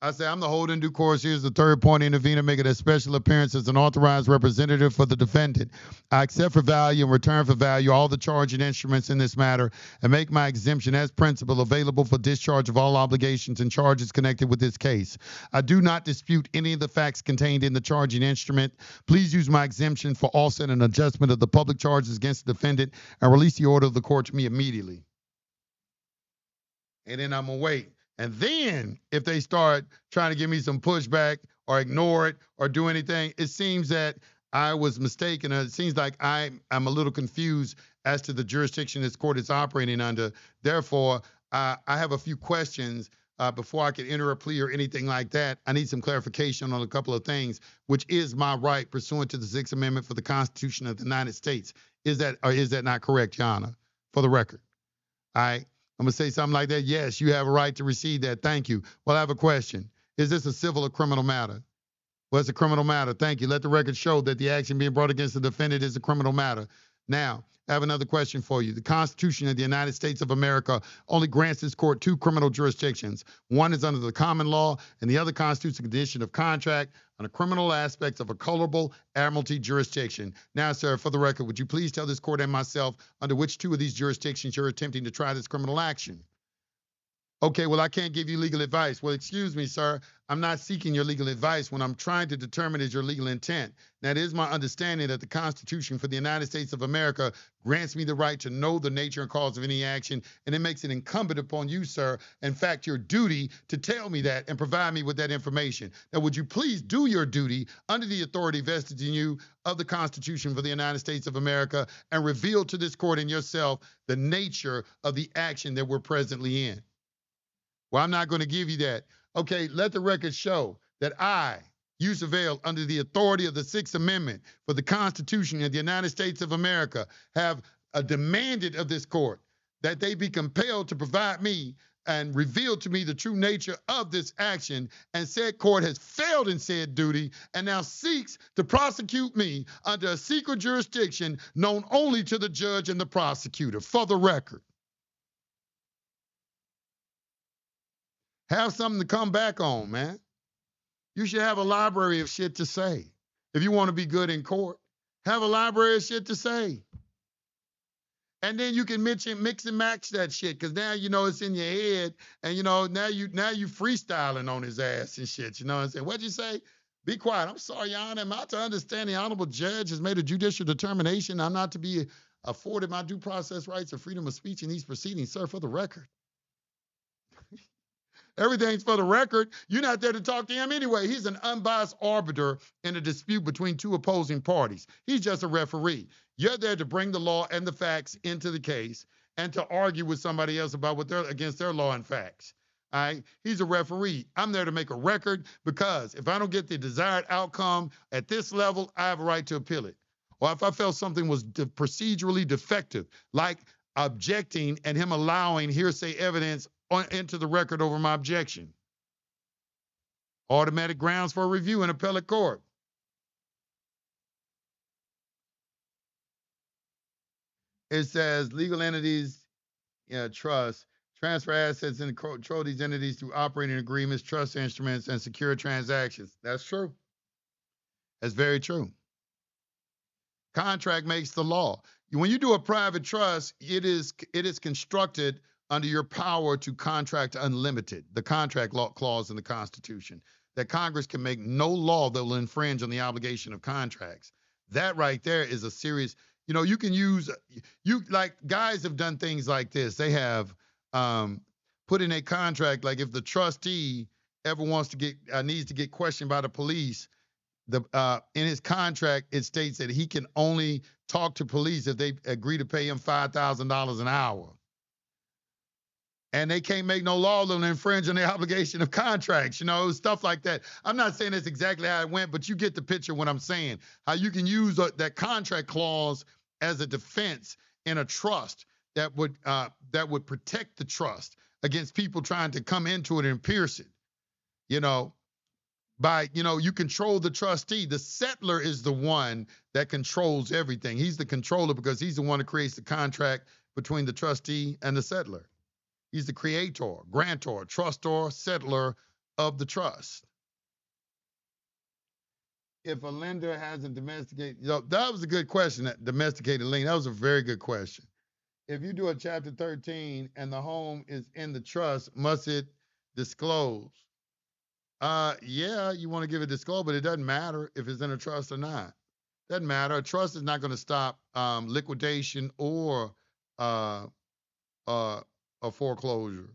I say, I'm the holding due course. Here's the third point. Intervener making a special appearance as an authorized representative for the defendant. I accept for value and return for value all the charging instruments in this matter and make my exemption as principal available for discharge of all obligations and charges connected with this case. I do not dispute any of the facts contained in the charging instrument. Please use my exemption for offset and adjustment of the public charges against the defendant and release the order of the court to me immediately. And then I'm going to wait. And then if they start trying to give me some pushback or ignore it or do anything, it seems that I was mistaken. It seems like I'm a little confused as to the jurisdiction this court is operating under. Therefore, I have a few questions before I can enter a plea or anything like that. I need some clarification on a couple of things, which is my right pursuant to the Sixth Amendment for the Constitution of the United States. Is that not correct, Your Honor? For the record. All right. I'm going to say something like that. Yes, you have a right to receive that. Thank you. Well, I have a question. Is this a civil or criminal matter? Well, it's a criminal matter. Thank you. Let the record show that the action being brought against the defendant is a criminal matter. Now, I have another question for you. The Constitution of the United States of America only grants this court two criminal jurisdictions. One is under the common law, and the other constitutes a condition of contract on the criminal aspects of a colorable admiralty jurisdiction. Now, sir, for the record, would you please tell this court and myself under which two of these jurisdictions you're attempting to try this criminal action? Okay, well, I can't give you legal advice. Well, excuse me, sir. I'm not seeking your legal advice. When I'm trying to determine is your legal intent. Now, it is my understanding that the Constitution for the United States of America grants me the right to know the nature and cause of any action, and it makes it incumbent upon you, sir, in fact, your duty to tell me that and provide me with that information. Now, would you please do your duty under the authority vested in you of the Constitution for the United States of America and reveal to this court and yourself the nature of the action that we're presently in? Well, I'm not going to give you that. Okay, let the record show that I, Yusef, under the authority of the Sixth Amendment for the Constitution of the United States of America, have demanded of this court that they be compelled to provide me and reveal to me the true nature of this action, and said court has failed in said duty and now seeks to prosecute me under a secret jurisdiction known only to the judge and the prosecutor. For the record. Have something to come back on, man. You should have a library of shit to say. If you want to be good in court, have a library of shit to say. And then you can mix and match that shit, because now you know it's in your head, and you know now you freestyling on his ass and shit. You know what I'm saying? What'd you say? Be quiet. I'm sorry, Your Honor. I'm out to understand the honorable judge has made a judicial determination. I'm not to be afforded my due process rights or freedom of speech in these proceedings, sir, for the record. Everything's for the record. You're not there to talk to him anyway. He's an unbiased arbiter in a dispute between two opposing parties. He's just a referee. You're there to bring the law and the facts into the case and to argue with somebody else about what they're against their law and facts. All right? He's a referee. I'm there to make a record, because if I don't get the desired outcome at this level, I have a right to appeal it. Or if I felt something was procedurally defective, like objecting and him allowing hearsay evidence into the record over my objection. Automatic grounds for review in appellate court. It says legal entities, trust, transfer assets and control these entities through operating agreements, trust instruments, and secure transactions. That's true. That's very true. Contract makes the law. When you do a private trust, it is constructed under your power to contract unlimited, the contract law clause in the Constitution, that Congress can make no law that will infringe on the obligation of contracts. That right there is a serious, you can use, like guys have done things like this. They have put in a contract, like if the trustee ever wants to needs to get questioned by the police, in his contract, it states that he can only talk to police if they agree to pay him $5,000 an hour. And they can't make no law that will infringe on the obligation of contracts, stuff like that. I'm not saying that's exactly how it went, but you get the picture of what I'm saying. How you can use that contract clause as a defense in a trust that would protect the trust against people trying to come into it and pierce it. You control the trustee. The settlor is the one that controls everything. He's the controller because he's the one that creates the contract between the trustee and the settlor. He's the creator, grantor, trustor, settlor of the trust. If a lender hasn't domesticated, that was a good question, that domesticated lien. That was a very good question. If you do a Chapter 13 and the home is in the trust, must it disclose? Yeah, you want to give a disclosure, but it doesn't matter if it's in a trust or not. Doesn't matter. A trust is not going to stop liquidation or a foreclosure.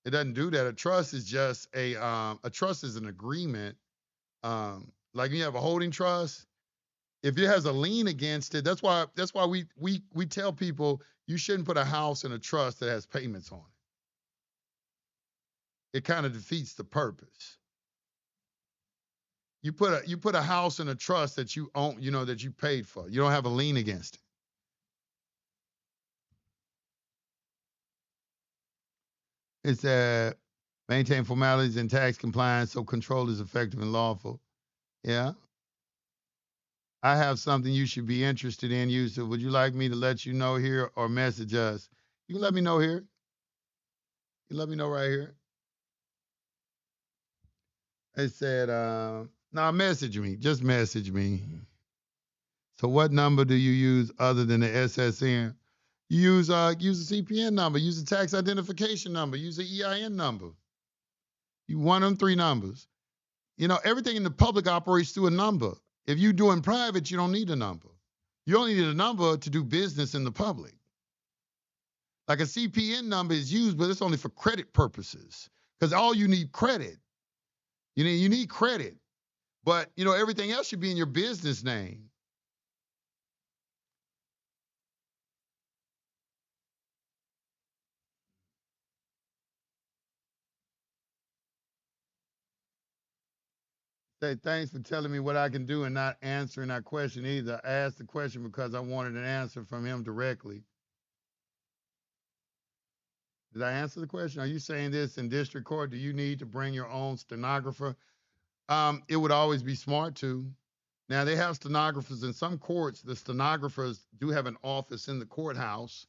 It doesn't do that. A trust is just a trust is an agreement. Like you have a holding trust, if it has a lien against it, that's why we tell people you shouldn't put a house in a trust that has payments on it. It kind of defeats the purpose. You put a house in a trust that you own, that you paid for. You don't have a lien against it. It's maintain formalities and tax compliance so control is effective and lawful. Yeah. I have something you should be interested in, Yusuf. Would you like me to let you know here or message us? You can let me know here. You can let me know right here. It said, no, message me. Just message me. So what number do you use other than the SSN? You use a CPN number, use a tax identification number, use an EIN number. You one of them three numbers. Everything in the public operates through a number. If you do in private, you don't need a number. You only need a number to do business in the public. Like a CPN number is used, but it's only for credit purposes. Because all you need credit. You need credit. But everything else should be in your business name. Say thanks for telling me what I can do and not answering that question either. I asked the question because I wanted an answer from him directly. Did I answer the question? Are you saying this in district court? Do you need to bring your own stenographer? It would always be smart to. Now they have stenographers in some courts. The stenographers do have an office in the courthouse.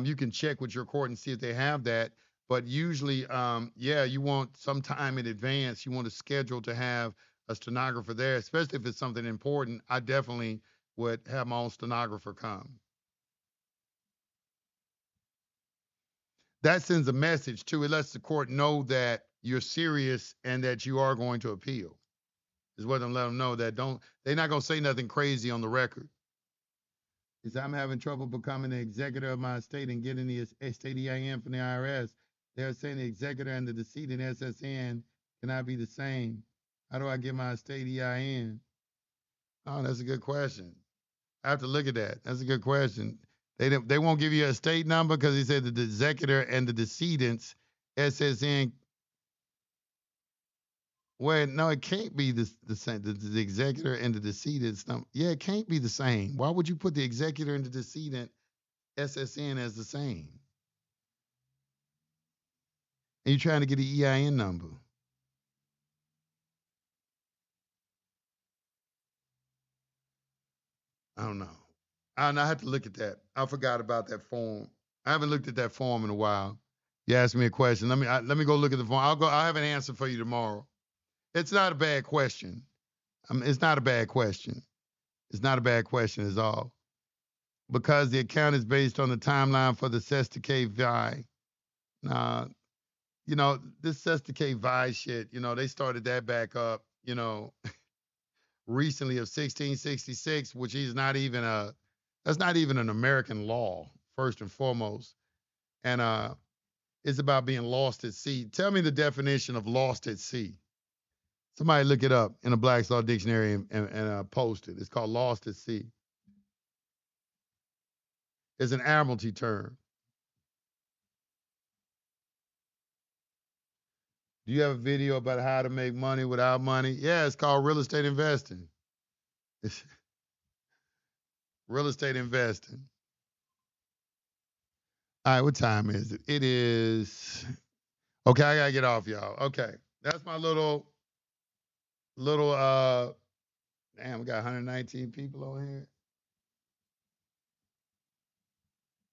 You can check with your court and see if they have that. But usually, yeah, you want some time in advance. You want to schedule to have a stenographer there, especially if it's something important. I definitely would have my own stenographer come. That sends a message too. It lets the court know that you're serious and that you are going to appeal. Is what I'm letting them know that they're not gonna say nothing crazy on the record. Is I'm having trouble becoming the executor of my estate and getting the estate EIN from the IRS. They're saying the executor and the decedent SSN cannot be the same. How do I get my estate EIN? Oh, that's a good question. I have to look at that. That's a good question. They won't give you a estate number because he said the executor and the decedent's SSN. Well, no, it can't be the same. The executor and the decedent's number. Yeah, it can't be the same. Why would you put the executor and the decedent SSN as the same? And you're trying to get the EIN number. I don't know. I have to look at that. I forgot about that form. I haven't looked at that form in a while. You asked me a question. Let me go look at the form. I'll have an answer for you tomorrow. It's not a bad question. It's not a bad question. It's not a bad question at all. Because the account is based on the timeline for the Sesticate Vi. Nah, this Sesticate Vi shit, they started that back up, recently of 1666, which is not even that's not even an American law, first and foremost. And it's about being lost at sea. Tell me the definition of lost at sea. Somebody look it up in a Black's Law Dictionary and post it. It's called lost at sea. It's an admiralty term. Do you have a video about how to make money without money? Yeah, it's called real estate investing. It's real estate investing. All right, what time is it? It is okay. I gotta get off, y'all. Okay, that's my little. Damn, we got 119 people on here.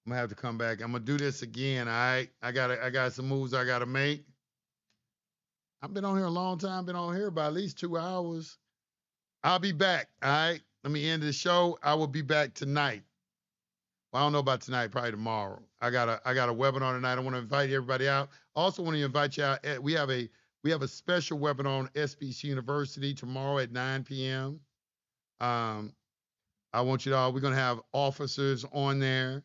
I'm gonna have to come back. I'm gonna do this again. All right, I got some moves I gotta make. I've been on here a long time. Been on here about at least 2 hours. I'll be back. All right. Let me end the show. I will be back tonight. Well, I don't know about tonight, probably tomorrow. I got a webinar tonight. I want to invite everybody out. Also want to invite you out. We have a special webinar on SBC University tomorrow at 9 p.m. Um, I want you to all. We're gonna have officers on there.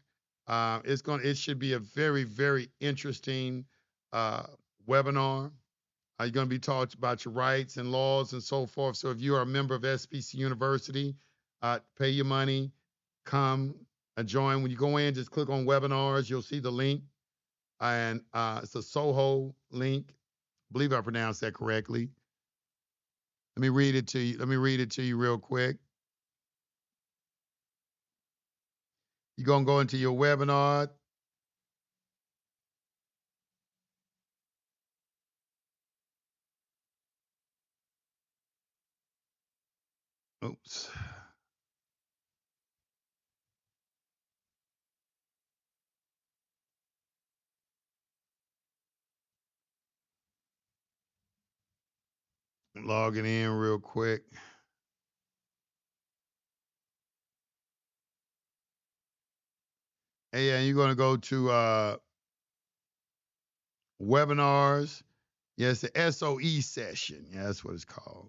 It should be a very very interesting uh, webinar. You're going to be taught about your rights and laws and so forth. So if you are a member of SBC University, pay your money, come join. When you go in, just click on webinars. You'll see the link, and it's a Soho link. I believe I pronounced that correctly. Let me read it to you. Let me read it to you real quick. You're going to go into your webinar. Oops. Logging in real quick. Hey, and you're going to go to webinars. Yes, the SOE session. Yeah, that's what it's called.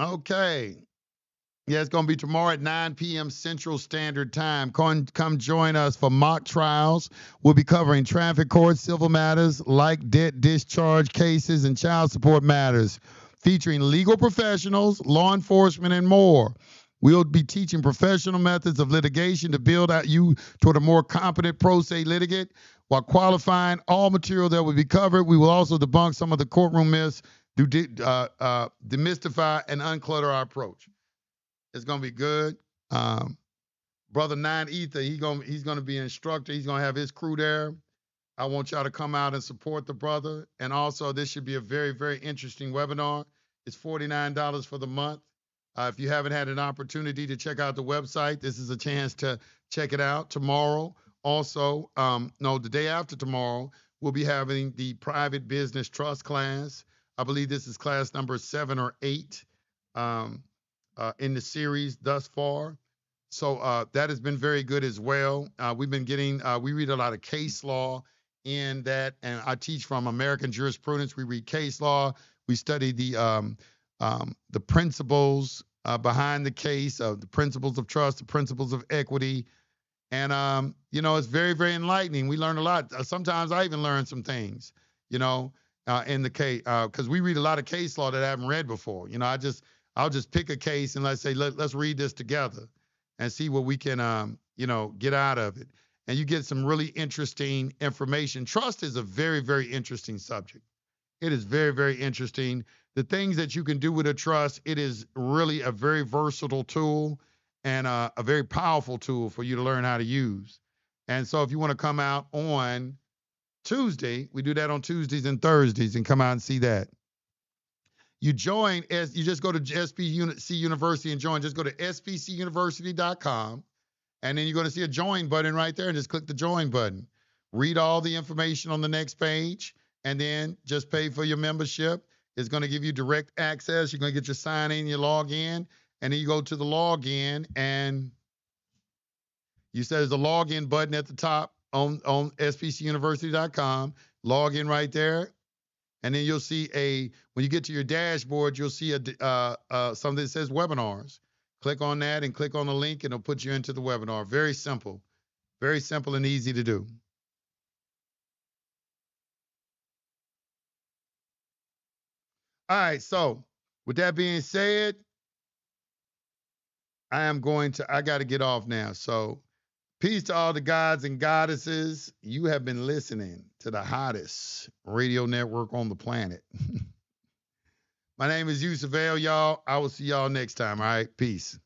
Okay. Yeah, it's going to be tomorrow at 9 p.m. Central Standard Time. Come join us for mock trials. We'll be covering traffic court, civil matters, like debt discharge cases, and child support matters, featuring legal professionals, law enforcement, and more. We'll be teaching professional methods of litigation to build out you toward a more competent pro se litigant while qualifying all material that will be covered. We will also debunk some of the courtroom myths, demystify, and unclutter our approach. It's gonna be good. Brother Nine Ether, he's gonna be an instructor. He's gonna have his crew there. I want y'all to come out and support the brother. And also, this should be a very, very interesting webinar. It's $49 for the month. If you haven't had an opportunity to check out the website, this is a chance to check it out. Tomorrow, also, no, the day after tomorrow, we'll be having the private business trust class. I believe this is class number 7 or 8. In the series thus far. So that has been very good as well. We've been getting, we read a lot of case law in that, and I teach from American jurisprudence. We read case law. We study the principles behind the case, the principles of trust, the principles of equity. And, it's very, very enlightening. We learn a lot. Sometimes I even learn some things, in the case, because we read a lot of case law that I haven't read before. I'll just pick a case and let's say, let's read this together and see what we can, get out of it. And you get some really interesting information. Trust is a very, very interesting subject. It is very, very interesting. The things that you can do with a trust, it is really a very versatile tool and a very powerful tool for you to learn how to use. And so if you want to come out on Tuesday, we do that on Tuesdays and Thursdays, and come out and see that. You just go to SPC University and join. Just go to spcuniversity.com, and then you're going to see a join button right there, and just click the join button. Read all the information on the next page, and then just pay for your membership. It's going to give you direct access. You're going to get your sign in, your log in, and then you go to the login, and you say there's a login button at the top on spcuniversity.com. Log in right there. And then you'll see when you get to your dashboard, you'll see something that says webinars. Click on that and click on the link, and it'll put you into the webinar. Very simple and easy to do. All right, so with that being said, I got to get off now. So peace to all the gods and goddesses. You have been listening to the hottest radio network on the planet. My name is Yusef, y'all. I will see y'all next time. All right. Peace.